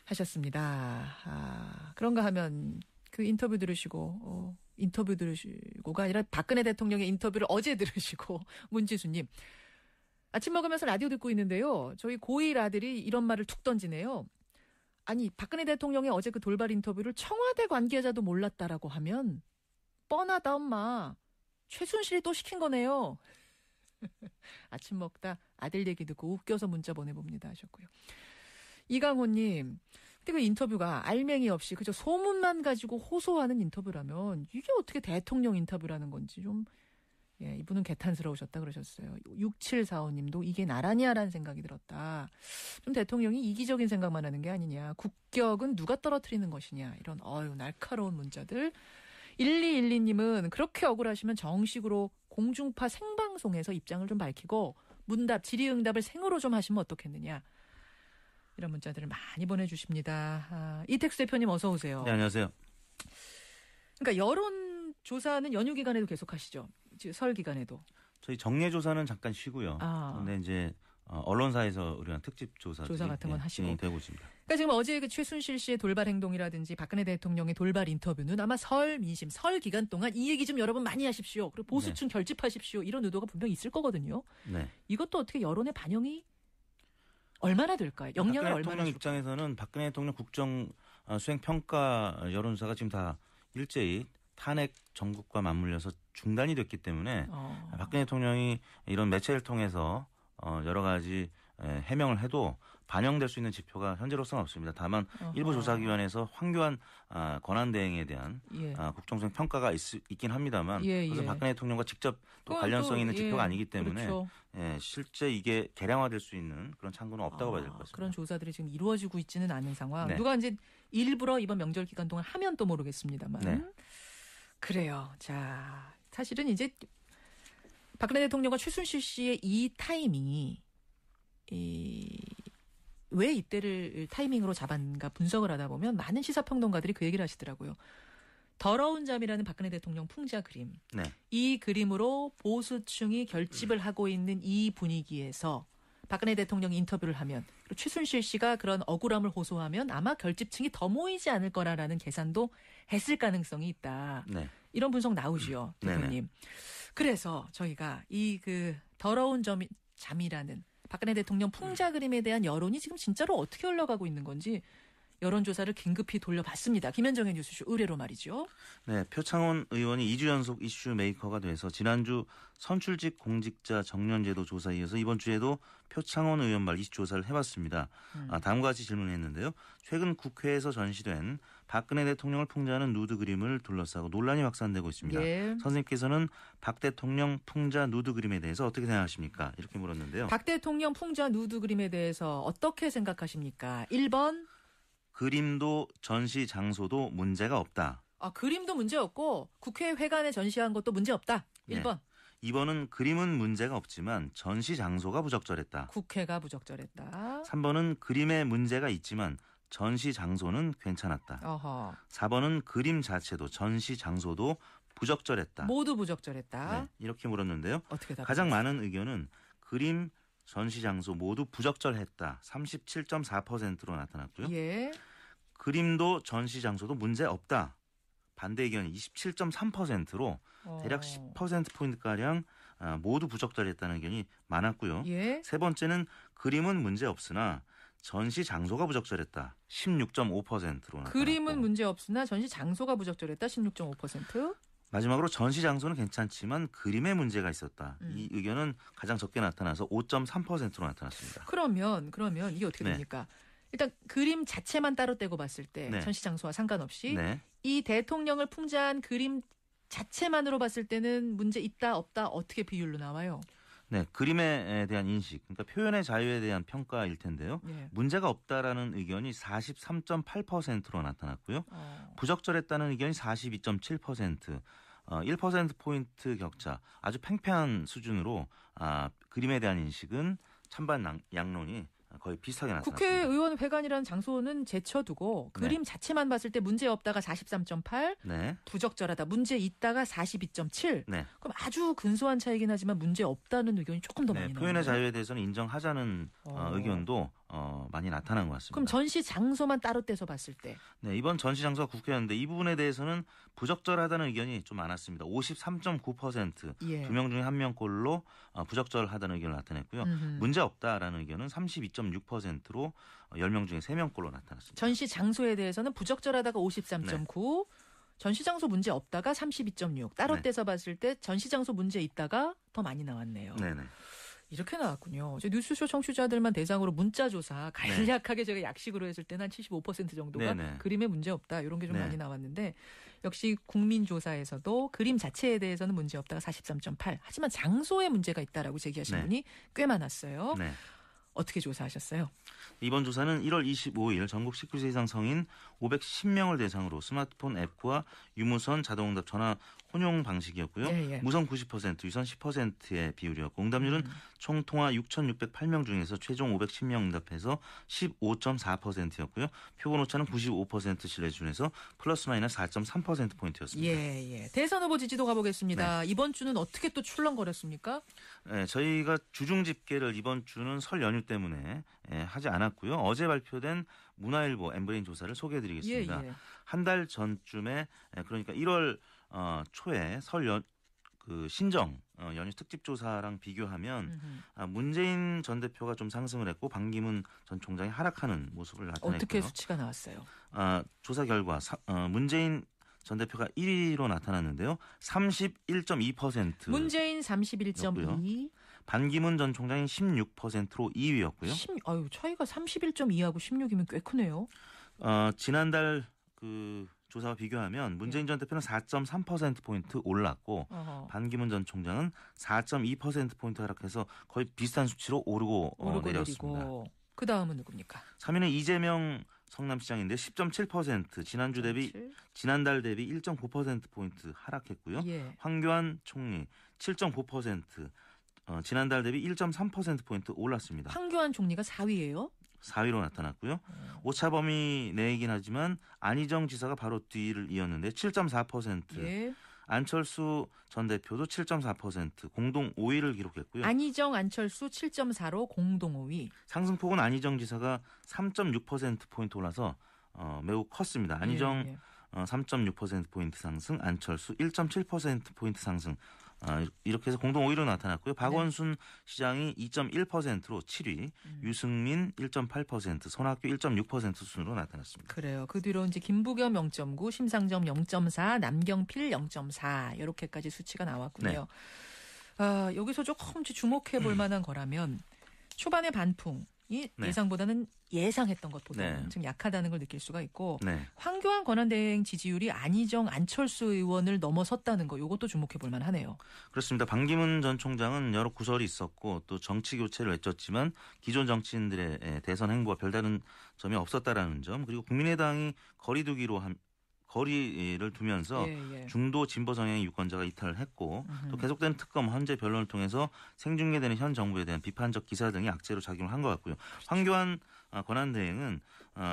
하셨습니다. 그런가 하면 그 인터뷰 들으시고가 아니라 박근혜 대통령의 인터뷰를 어제 들으시고 문지수님 아침 먹으면서 라디오 듣고 있는데요. 저희 고1 아들이 이런 말을 툭 던지네요. 아니, 박근혜 대통령의 어제 그 돌발 인터뷰를 청와대 관계자도 몰랐다라고 하면 뻔하다 엄마. 최순실이 또 시킨 거네요. 아침 먹다 아들 얘기 듣고 웃겨서 문자 보내봅니다 하셨고요. 이강호님, 근데 그 인터뷰가 알맹이 없이 그저 소문만 가지고 호소하는 인터뷰라면 이게 어떻게 대통령 인터뷰라는 건지 좀 이분은 개탄스러우셨다 그러셨어요. 6745님도 이게 나라냐라는 생각이 들었다. 좀 대통령이 이기적인 생각만 하는 게 아니냐. 국격은 누가 떨어뜨리는 것이냐. 이런 날카로운 문자들. 1212님은 그렇게 억울하시면 정식으로 공중파 생방송에서 입장을 좀 밝히고 문답, 질의응답을 생으로 좀 하시면 어떻겠느냐. 이런 문자들을 많이 보내주십니다. 이택수 대표님 어서 오세요. 네, 안녕하세요. 그러니까 여론조사는 연휴 기간에도 계속 하시죠? 설 기간에도. 저희 정례조사는 잠깐 쉬고요. 그런데 이제 언론사에서 우리가 특집 조사 같은 건 하시고 진행되고 있습니다. 그러니까 지금 어제 그 최순실 씨의 돌발 행동이라든지 박근혜 대통령의 돌발 인터뷰는 아마 설 민심, 설 기간 동안 이 얘기 좀 여러분 많이 하십시오. 그리고 보수층 결집하십시오. 이런 의도가 분명히 있을 거거든요. 네. 이것도 어떻게 여론의 반영이 얼마나 될까요? 영향을 얼마나 대통령 입장에서는 박근혜 대통령 국정 수행 평가 여론조사가 지금 다 일제히 탄핵 정국과 맞물려서 중단이 됐기 때문에 박근혜 대통령이 이런 매체를 통해서 여러 가지 해명을 해도 반영될 수 있는 지표가 현재로서는 없습니다. 다만 일부 조사기관에서 황교안 권한대행에 대한 국정수행 평가가 있긴 합니다만 그것은 박근혜 대통령과 직접 또 관련성 있는 지표가 아니기 때문에 그렇죠. 실제 이게 개량화될 수 있는 그런 창구는 없다고 봐야 될 것 같습니다. 그런 조사들이 지금 이루어지고 있지는 않은 상황. 네. 누가 이제 일부러 이번 명절 기간 동안 하면 또 모르겠습니다만. 네. 그래요. 자, 사실은 이제 박근혜 대통령과 최순실 씨의 이 타이밍이 왜 이때를 타이밍으로 잡았는가 분석을 하다 보면 많은 시사평론가들이 그 얘기를 하시더라고요. 더러운 잠이라는 박근혜 대통령 풍자 그림. 네. 이 그림으로 보수층이 결집을 하고 있는 이 분위기에서 박근혜 대통령이 인터뷰를 하면 그리고 최순실 씨가 그런 억울함을 호소하면 아마 결집층이 더 모이지 않을 거라는 계산도 했을 가능성이 있다. 네. 이런 분석 나오지요, 대표님. 그래서 저희가 이 그 더러운 잠이라는 박근혜 대통령 풍자 그림에 대한 여론이 지금 진짜로 어떻게 흘러가고 있는 건지 여론조사를 긴급히 돌려봤습니다. 김현정의 뉴스쇼 의뢰로 말이죠. 네, 표창원 의원이 2주 연속 이슈 메이커가 돼서 지난주 선출직 공직자 정년제도 조사에 이어서 이번 주에도 표창원 의원발 이슈 조사를 해봤습니다. 다음과 같이 질문했는데요. 최근 국회에서 전시된 박근혜 대통령을 풍자하는 누드 그림을 둘러싸고 논란이 확산되고 있습니다. 예. 선생님께서는 박 대통령 풍자 누드 그림에 대해서 어떻게 생각하십니까? 이렇게 물었는데요. 박 대통령 풍자 누드 그림에 대해서 어떻게 생각하십니까? 1번. 그림도 전시 장소도 문제가 없다. 그림도 문제 없고 국회 회관에 전시한 것도 문제 없다. 1번. 네. 2번은 그림은 문제가 없지만 전시 장소가 부적절했다. 국회가 부적절했다. 3번은 그림에 문제가 있지만 전시 장소는 괜찮았다. 4번은 그림 자체도 전시 장소도 부적절했다. 모두 부적절했다. 네, 이렇게 물었는데요. 어떻게 답변하세요? 가장 많은 의견은 그림, 전시 장소 모두 부적절했다. 37.4%로 나타났고요. 예. 그림도 전시 장소도 문제 없다. 반대 의견이 27.3%로 대략 10%포인트가량 모두 부적절했다는 의견이 많았고요. 예. 세 번째는 그림은 문제 없으나 전시 장소가 부적절했다. 16.5%로 나타났고. 그림은 문제 없으나 전시 장소가 부적절했다. 16.5%. 마지막으로 전시 장소는 괜찮지만 그림에 문제가 있었다. 이 의견은 가장 적게 나타나서 5.3%로 나타났습니다. 그러면 이게 어떻게 됩니까? 일단 그림 자체만 따로 떼고 봤을 때 전시 장소와 상관없이 이 대통령을 풍자한 그림 자체만으로 봤을 때는 문제 있다 없다 어떻게 비율로 나와요? 네, 그림에 대한 인식, 그러니까 표현의 자유에 대한 평가일 텐데요. 문제가 없다라는 의견이 43.8%로 나타났고요. 부적절했다는 의견이 42.7%, 1%포인트 격차, 아주 팽팽한 수준으로 그림에 대한 인식은 찬반 양론이 거의 비슷하게 나타났습니다. 국회의원 회관이라는 장소는 제쳐두고 그림 자체만 봤을 때 문제 없다가 43.8, 부적절하다, 문제 있다가 42.7. 그럼 아주 근소한 차이긴 하지만 문제 없다는 의견이 조금 더 많이 나와요. 표현의 자유에 대해서는 인정하자는 의견도 많이 나타난 것 같습니다. 그럼 전시 장소만 따로 떼서 봤을 때? 네, 이번 전시 장소가 국회였는데 이 부분에 대해서는 부적절하다는 의견이 좀 많았습니다. 53.9% 예. 2명 중에 1명꼴로 부적절하다는 의견을 나타냈고요. 문제없다라는 의견은 32.6%로 10명 중에 3명꼴로 나타났습니다. 전시 장소에 대해서는 부적절하다가 53.9%, 전시 장소 문제 없다가 32.6%. 따로 떼서 봤을 때 전시 장소 문제 있다가 더 많이 나왔네요. 네네. 이렇게 나왔군요. 뉴스쇼 청취자들만 대상으로 문자조사 간략하게 제가 약식으로 했을 때는 한 75% 정도가 그림에 문제 없다. 이런 게 좀 많이 나왔는데 역시 국민조사에서도 그림 자체에 대해서는 문제 없다가 43.8%. 하지만 장소에 문제가 있다라고 제기하신 분이 꽤 많았어요. 네. 어떻게 조사하셨어요? 이번 조사는 1월 25일 전국 19세 이상 성인 510명을 대상으로 스마트폰 앱과 유무선 자동응답 전화 혼용 방식이었고요. 무선 90%, 유선 10%의 비율이었고 응답률은 총 통화 6,608명 중에서 최종 510명 응답해서 15.4%였고요. 표본 오차는 95% 신뢰 기준에서 플러스 마이너스 4.3%포인트였습니다. 예. 대선 후보 지지도 가보겠습니다. 이번 주는 어떻게 또 출렁거렸습니까? 네, 저희가 주중 집계를 이번 주는 설 연휴 때문에 하지 않았고요. 어제 발표된 문화일보 엠브레인 조사를 소개해드리겠습니다. 한 달 전쯤에 그러니까 1월 초에 신정 연휴 특집 조사랑 비교하면 문재인 전 대표가 좀 상승을 했고 반기문 전 총장이 하락하는 모습을 나타냈고요. 어떻게 수치가 나왔어요? 조사 결과 문재인 전 대표가 1위로 나타났는데요. 31.2%. 문재인 31.2%. 반기문 전 총장이 16%로 2위였고요. 차이가 31.2하고 16이면 꽤 크네요. 지난달 조사와 비교하면 문재인 전 대표는 4.3%포인트 올랐고 반기문 전 총장은 4.2%포인트 하락해서 거의 비슷한 수치로 오르고 내렸습니다. 그 다음은 누굽니까? 3위는 이재명 성남시장인데 10.7% 지난달 대비 1.9%포인트 하락했고요. 황교안 총리 7.9% 지난달 대비 1.3%포인트 올랐습니다. 황교안 총리가 4위예요? 4위로 나타났고요. 오차범위 내이긴 하지만 안희정 지사가 바로 뒤를 이었는데 7.4%. 안철수 전 대표도 7.4% 공동 5위를 기록했고요. 안희정, 안철수 7.4로 공동 5위. 상승폭은 안희정 지사가 3.6%포인트 올라서 매우 컸습니다. 안희정 3.6%포인트 상승, 안철수 1.7%포인트 상승. 이렇게 해서 공동 5위로 나타났고요. 박원순 시장이 2.1%로 7위, 유승민 1.8%, 손학규 1.6% 순으로 나타났습니다. 그래요. 그 뒤로 이제 김부겸 0.9, 심상정 0.4, 남경필 0.4 이렇게까지 수치가 나왔군요. 여기서 조금 주목해 볼 만한 거라면 초반의 반풍이 예상보다는 예상했던 것보다는 좀 약하다는 걸 느낄 수가 있고 황교안 권한대행 지지율이 안희정, 안철수 의원을 넘어섰다는 거 이것도 주목해 볼 만하네요. 그렇습니다. 반기문 전 총장은 여러 구설이 있었고 또 정치 교체를 외쳤지만 기존 정치인들의 대선 행보와 별다른 점이 없었다라는 점 그리고 국민의당이 거리를 두면서 중도 진보 성향의 유권자가 이탈을 했고 또 계속되는 특검 헌재 변론을 통해서 생중계되는 현 정부에 대한 비판적 기사 등이 악재로 작용을 한 것 같고요. 황교안 권한대행은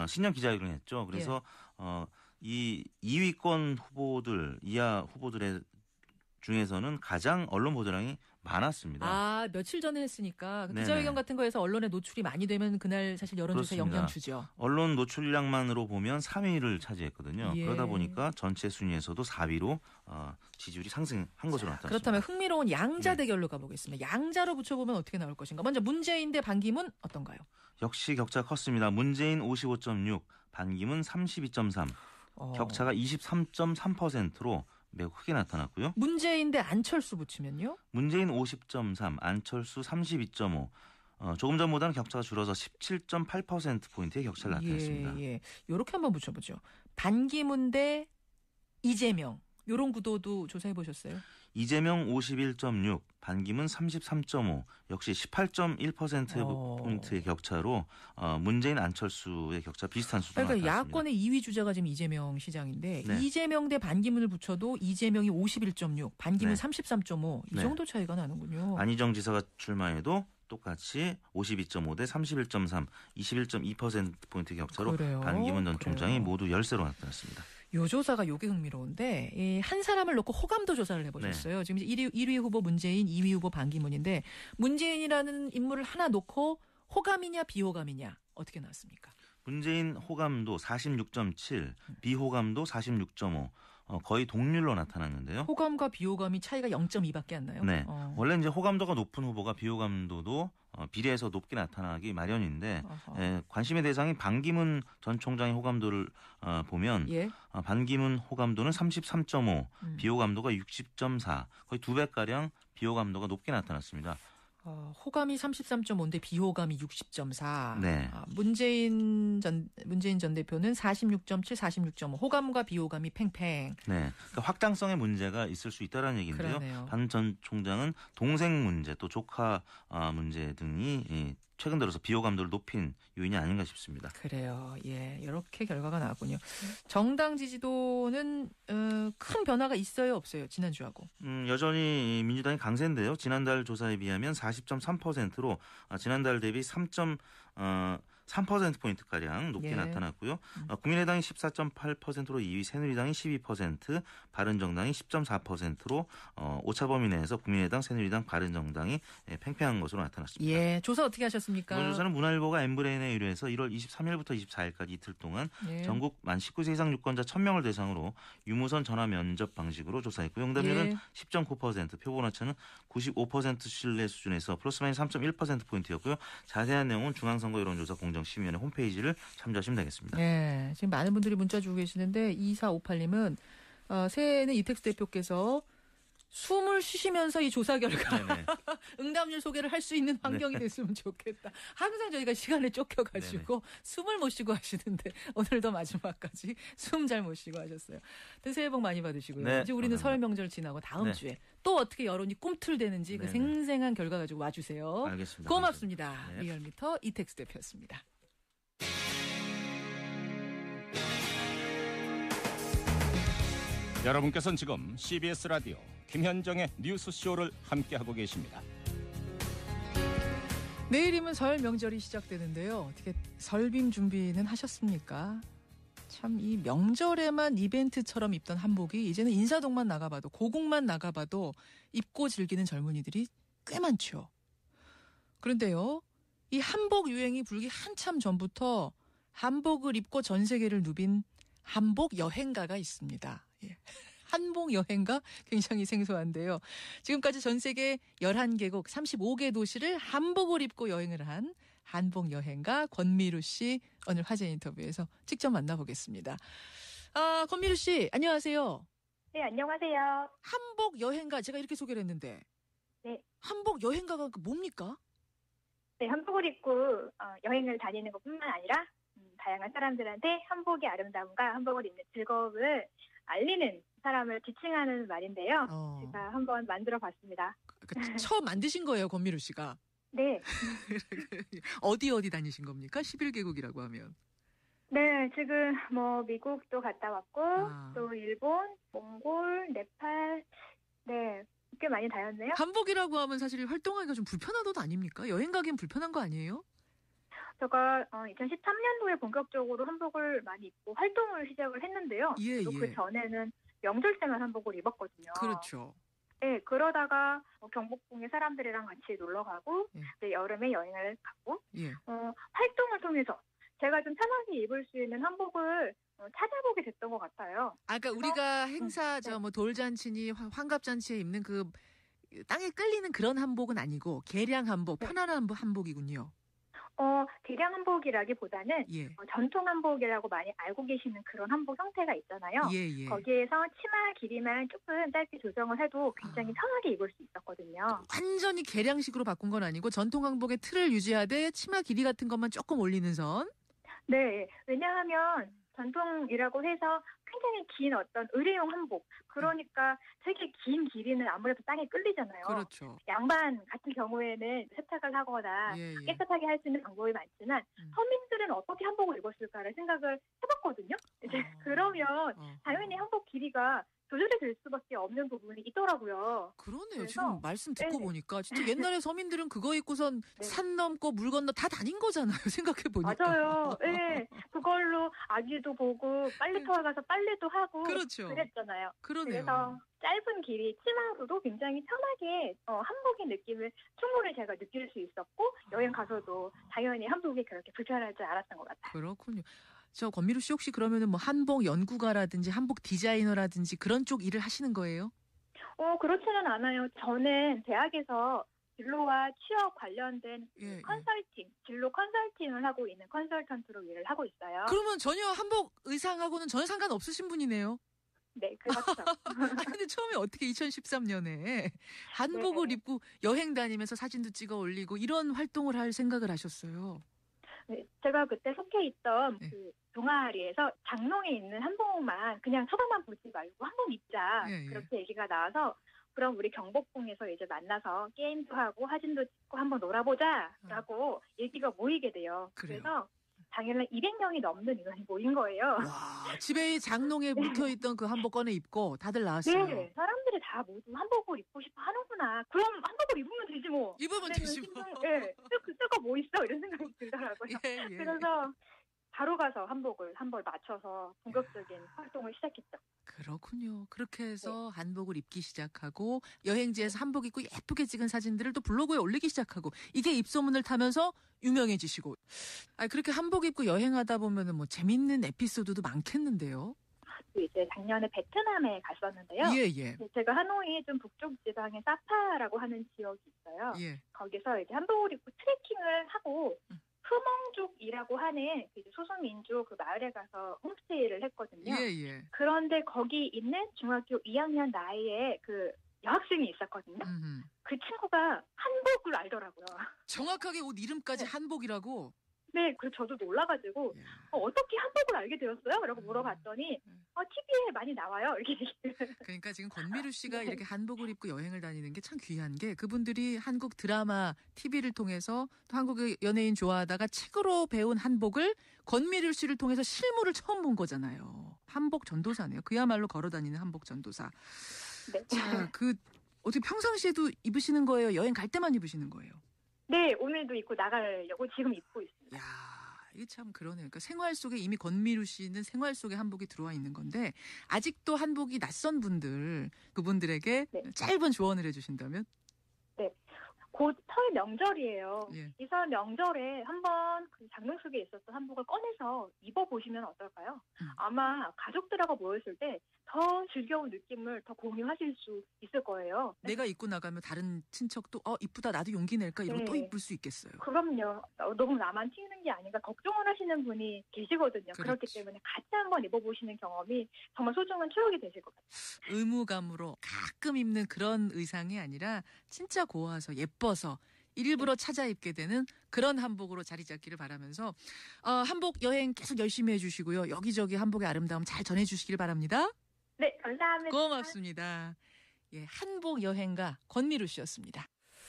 신년 기자회견을 했죠. 그래서 이 2위권 후보들 이하 후보들의 중에서는 가장 언론 보도량이 많았습니다. 며칠 전에 했으니까 기자회견 같은 거에서 언론에 노출이 많이 되면 그날 사실 여론조사에 영향 주죠. 언론 노출량만으로 보면 3위를 차지했거든요. 그러다 보니까 전체 순위에서도 4위로 지지율이 상승한 것으로 나타났습니다. 그렇다면 흥미로운 양자 대결로 가보겠습니다. 양자로 붙여보면 어떻게 나올 것인가. 먼저 문재인 대 반기문 어떤가요? 역시 격차가 컸습니다. 문재인 55.6, 반기문 32.3, 격차가 23.3%로 매우 크게 나타났고요. 문재인 대 안철수 붙이면요? 문재인 50.3, 안철수 32.5. 조금 전보다는 격차가 줄어서 17.8%포인트의 격차를 나타냈습니다. 이렇게 한번 붙여보죠. 반기문 대 이재명. 이런 구도도 조사해 보셨어요? 이재명 51.6, 반기문 33.5, 역시 18.1%포인트의 격차로 문재인 안철수의 격차 비슷한 수준으로 나타났습니다. 야권의 2위 주자가 지금 이재명 시장인데 이재명 대 반기문을 붙여도 이재명이 51.6, 반기문 33.5 이 정도 차이가 나는군요. 안희정 지사가 출마해도 똑같이 52.5 대 31.3, 21.2%포인트 격차로 반기문 전 총장이 모두 열세로 나타났습니다. 요 조사가 요게 흥미로운데 한 사람을 놓고 호감도 조사를 해보셨어요. 지금 1위 후보 문재인, 2위 후보 반기문인데 문재인이라는 인물을 하나 놓고 호감이냐 비호감이냐 어떻게 나왔습니까? 문재인 호감도 46.7, 비호감도 46.5. 거의 동률로 나타났는데요. 호감과 비호감이 차이가 0.2밖에 안 나요? 네. 원래 이제 호감도가 높은 후보가 비호감도도 비례해서 높게 나타나기 마련인데 관심의 대상인 반기문 전 총장의 호감도를 보면 예? 반기문 호감도는 33.5, 비호감도가 60.4, 거의 2배가량 비호감도가 높게 나타났습니다. 호감이 33.5인데 비호감이 60.4. 네. 문재인 전 대표는 46.7, 46.5. 호감과 비호감이 팽팽. 네. 그러니까 확장성의 문제가 있을 수 있다는 얘기인데요. 반 전 총장은 동생 문제 또 조카 문제 등이 최근 들어서 비호감도를 높인 요인이 아닌가 싶습니다. 그래요. 예, 이렇게 결과가 나왔군요. 정당 지지도는 큰 변화가 있어요, 없어요? 지난주하고. 여전히 민주당이 강세인데요. 지난달 조사에 비하면 40.3%로 지난달 대비 3%포인트가량 높게 나타났고요. 국민의당이 14.8%로 2위, 새누리당이 12%, 바른정당이 10.4%로 오차 범위 내에서 국민의당, 새누리당, 바른정당이 팽팽한 것으로 나타났습니다. 예, 조사 어떻게 하셨습니까? 이번 조사는 문화일보가 N브레인에 의뢰해서 1월 23일부터 24일까지 이틀 동안 전국 만 19세 이상 유권자 1000명을 대상으로 유무선 전화 면접 방식으로 조사했고요. 응답률은 10.9%, 표본오차는 95% 신뢰 수준에서 플러스 마이너스 3.1%포인트였고요. 자세한 내용은 중앙선거 여론조사 공정심의위원회 홈페이지를 참조하시면 되겠습니다. 네, 지금 많은 분들이 문자 주고 계시는데 2458님은 새해에는 이택수 대표께서 숨을 쉬시면서 이 조사 결과 응답률 소개를 할 수 있는 환경이 됐으면 좋겠다. 항상 저희가 시간에 쫓겨가지고 숨을 못 쉬고 하시는데 오늘도 마지막까지 숨 잘 못 쉬고 하셨어요. 새해 복 많이 받으시고요. 네, 이제 우리는 설 명절 지나고 다음 주에 또 어떻게 여론이 꿈틀대는지 그 생생한 결과 가지고 와주세요. 알겠습니다. 고맙습니다. 리얼미터 이택수 대표였습니다. 여러분께서는 지금 CBS 라디오 김현정의 뉴스쇼를 함께하고 계십니다. 내일이면 설 명절이 시작되는데요. 어떻게 설빔 준비는 하셨습니까? 참 이 명절에만 이벤트처럼 입던 한복이 이제는 인사동만 나가봐도 고궁만 나가봐도 입고 즐기는 젊은이들이 꽤 많죠. 그런데요. 이 한복 유행이 불기 한참 전부터 한복을 입고 전 세계를 누빈 한복 여행가가 있습니다. 예. 한복 여행가 굉장히 생소한데요. 지금까지 전 세계 11개국 35개 도시를 한복을 입고 여행을 한 한복 여행가 권미루 씨 오늘 화제 인터뷰에서 직접 만나보겠습니다. 권미루 씨 안녕하세요. 네, 안녕하세요. 한복 여행가 제가 이렇게 소개를 했는데 네. 한복 여행가가 뭡니까? 네, 한복을 입고 여행을 다니는 것뿐만 아니라 다양한 사람들한테 한복의 아름다움과 한복을 입는 즐거움을 알리는 사람을 지칭하는 말인데요. 제가 한번 만들어봤습니다. 처음 만드신 거예요, 권미루 씨가? 네. 어디 다니신 겁니까? 11개국이라고 하면. 네, 지금 미국도 갔다 왔고 또 일본, 몽골, 네팔, 네, 꽤 많이 다녔네요. 한복이라고 하면 사실 활동하기가 좀 불편한 것 아닙니까? 여행 가기엔 불편한 거 아니에요? 제가 2013년도에 본격적으로 한복을 많이 입고 활동을 시작을 했는데요. 그 전에는 명절 때만 한복을 입었거든요. 그렇죠. 네, 그러다가 경복궁에 사람들이랑 같이 놀러 가고 여름에 여행을 갔고 활동을 통해서 제가 좀 편하게 입을 수 있는 한복을 찾아보게 됐던 것 같아요. 그러니까 우리가 행사 돌잔치니 환갑잔치에 입는 그 땅에 끌리는 그런 한복은 아니고 개량 한복, 편안한 한복이군요. 개량 한복이라기보다는 전통 한복이라고 많이 알고 계시는 그런 한복 형태가 있잖아요. 거기에서 치마 길이만 조금 짧게 조정을 해도 굉장히 편하게 입을 수 있었거든요. 완전히 개량식으로 바꾼 건 아니고 전통 한복의 틀을 유지하되 치마 길이 같은 것만 조금 올리는 선? 네, 왜냐하면 전통이라고 해서 굉장히 긴 어떤 의뢰용 한복. 그러니까 되게 긴 길이는 아무래도 땅에 끌리잖아요. 그렇죠. 양반 같은 경우에는 세탁을 하거나 깨끗하게 할 수 있는 방법이 많지만 서민들은 어떻게 한복을 입었을까를 생각을 해봤거든요. 이제 그러면 당연히 한복 길이가 조절이 될 수밖에 없는 부분이 있더라고요. 그러네요. 지금 말씀 듣고 보니까 진짜 옛날에 서민들은 그거 입고선 산 넘고 물 건너 다 다닌 거잖아요. 생각해 보니까. 맞아요. 네, 그걸로 아기도 보고 빨래터에 가서 빨래도 하고 그렇죠. 그랬잖아요. 그러네요. 그래서 짧은 길이 치마로도 굉장히 편하게 한복의 느낌을 충분히 제가 느낄 수 있었고 여행 가서도 당연히 한복이 그렇게 불편하지 않았던 것 같아요. 그렇군요. 저 권미루 씨 혹시 그러면은 뭐 한복 연구가라든지 한복 디자이너라든지 그런 쪽 일을 하시는 거예요? 그렇지는 않아요. 저는 대학에서 진로와 취업 관련된 컨설팅, 진로 컨설팅을 하고 있는 컨설턴트로 일을 하고 있어요. 그러면 전혀 한복 의상하고는 전혀 상관없으신 분이네요. 네, 그렇죠. 근데 처음에 어떻게 2013년에 한복을 입고 여행 다니면서 사진도 찍어 올리고 이런 활동을 할 생각을 하셨어요? 네, 제가 그때 속해 있던 그 동아리에서 장롱에 있는 한복만 그냥 쳐다만 보지 말고 한복 입자 그렇게 얘기가 나와서 그럼 우리 경복궁에서 이제 만나서 게임도 하고 사진도 찍고 한번 놀아보자라고 얘기가 모이게 돼요. 그래서 당일날 200명이 넘는 인원이 모인 거예요. 와, 집에 장롱에 묵혀있던 그 한복 꺼내 입고 다들 나왔어요. 네, 사람들이 다 모두 한복을 입고 싶어 하는구나. 그럼 한복을 입으면 되지 뭐. 입으면 되지 뭐. 네, 쓸 거 뭐 있어 이런 생각이 들더라고요. 그래서 바로 가서 한복을 한 벌 맞춰서 본격적인 활동을 시작했죠. 그렇군요. 그렇게 해서 한복을 입기 시작하고 여행지에서 한복 입고 예쁘게 찍은 사진들을 또 블로그에 올리기 시작하고 이게 입소문을 타면서 유명해지시고. 그렇게 한복 입고 여행하다 보면은 뭐 재밌는 에피소드도 많겠는데요. 이제 작년에 베트남에 갔었는데요. 제가 하노이 좀 북쪽 지방의 사파라고 하는 지역이 있어요. 거기서 이제 한복을 입고 트레킹을 하고 흐멍족이라고 하는 소수민족 그 마을에 가서 홈스테이를 했거든요. 그런데 거기 있는 중학교 2학년 나이에 그 여학생이 있었거든요. 그 친구가 한복을 알더라고요. 정확하게 옷 이름까지 한복이라고? 네, 그래서 저도 놀라가지고 어떻게 한복을 알게 되었어요? 라고 물어봤더니 TV에 많이 나와요. 이렇게. 그러니까 지금 권미루 씨가 이렇게 한복을 입고 여행을 다니는 게 참 귀한 게 그분들이 한국 드라마, TV를 통해서 또 한국의 연예인 좋아하다가 책으로 배운 한복을 권미루 씨를 통해서 실물을 처음 본 거잖아요. 한복 전도사네요. 그야말로 걸어다니는 한복 전도사. 네. 자, 어떻게 평상시에도 입으시는 거예요? 여행 갈 때만 입으시는 거예요? 네, 오늘도 입고 나가려고 지금 입고 있습니다. 야, 이게 참 그러네요. 그러니까 생활 속에 이미 권미루 씨는 생활 속에 한복이 들어와 있는 건데 아직도 한복이 낯선 분들, 그분들에게 짧은 조언을 해주신다면? 네, 곧 설 명절이에요. 이 설 명절에 한번 그 장롱 속에 있었던 한복을 꺼내서 입어보시면 어떨까요? 아마 가족들하고 모였을 때 더 즐거운 느낌을 더 공유하실 수 있을 거예요. 내가 입고 나가면 다른 친척도 이쁘다 나도 용기 낼까 이러고 또 입을 수 있겠어요. 그럼요. 너무 나만 튀는 게 아닌가 걱정을 하시는 분이 계시거든요. 그렇기 때문에 같이 한번 입어보시는 경험이 정말 소중한 추억이 되실 것 같아요. 의무감으로 가끔 입는 그런 의상이 아니라 진짜 고와서 예뻐서 일부러 찾아 입게 되는 그런 한복으로 자리 잡기를 바라면서 한복 여행 계속 열심히 해주시고요. 여기저기 한복의 아름다움 잘 전해주시길 바랍니다. 네, 감사합니다. 고맙습니다. 한복 여행가 권미루 씨였습니다.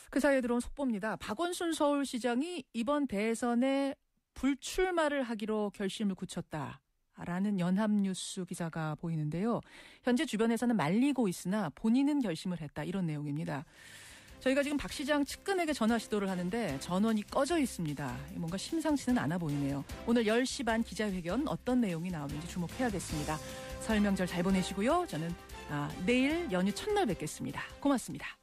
그 사이에 들어온 속보입니다. 박원순 서울시장이 이번 대선에 불출마를 하기로 결심을 굳혔다라는 연합뉴스 기사가 보이는데요. 현재 주변에서는 말리고 있으나 본인은 결심을 했다 이런 내용입니다. 저희가 지금 박 시장 측근에게 전화 시도를 하는데 전원이 꺼져 있습니다. 뭔가 심상치는 않아 보이네요. 오늘 10시 반 기자회견 어떤 내용이 나오는지 주목해야겠습니다. 설 명절 잘 보내시고요. 저는 내일 연휴 첫날 뵙겠습니다. 고맙습니다.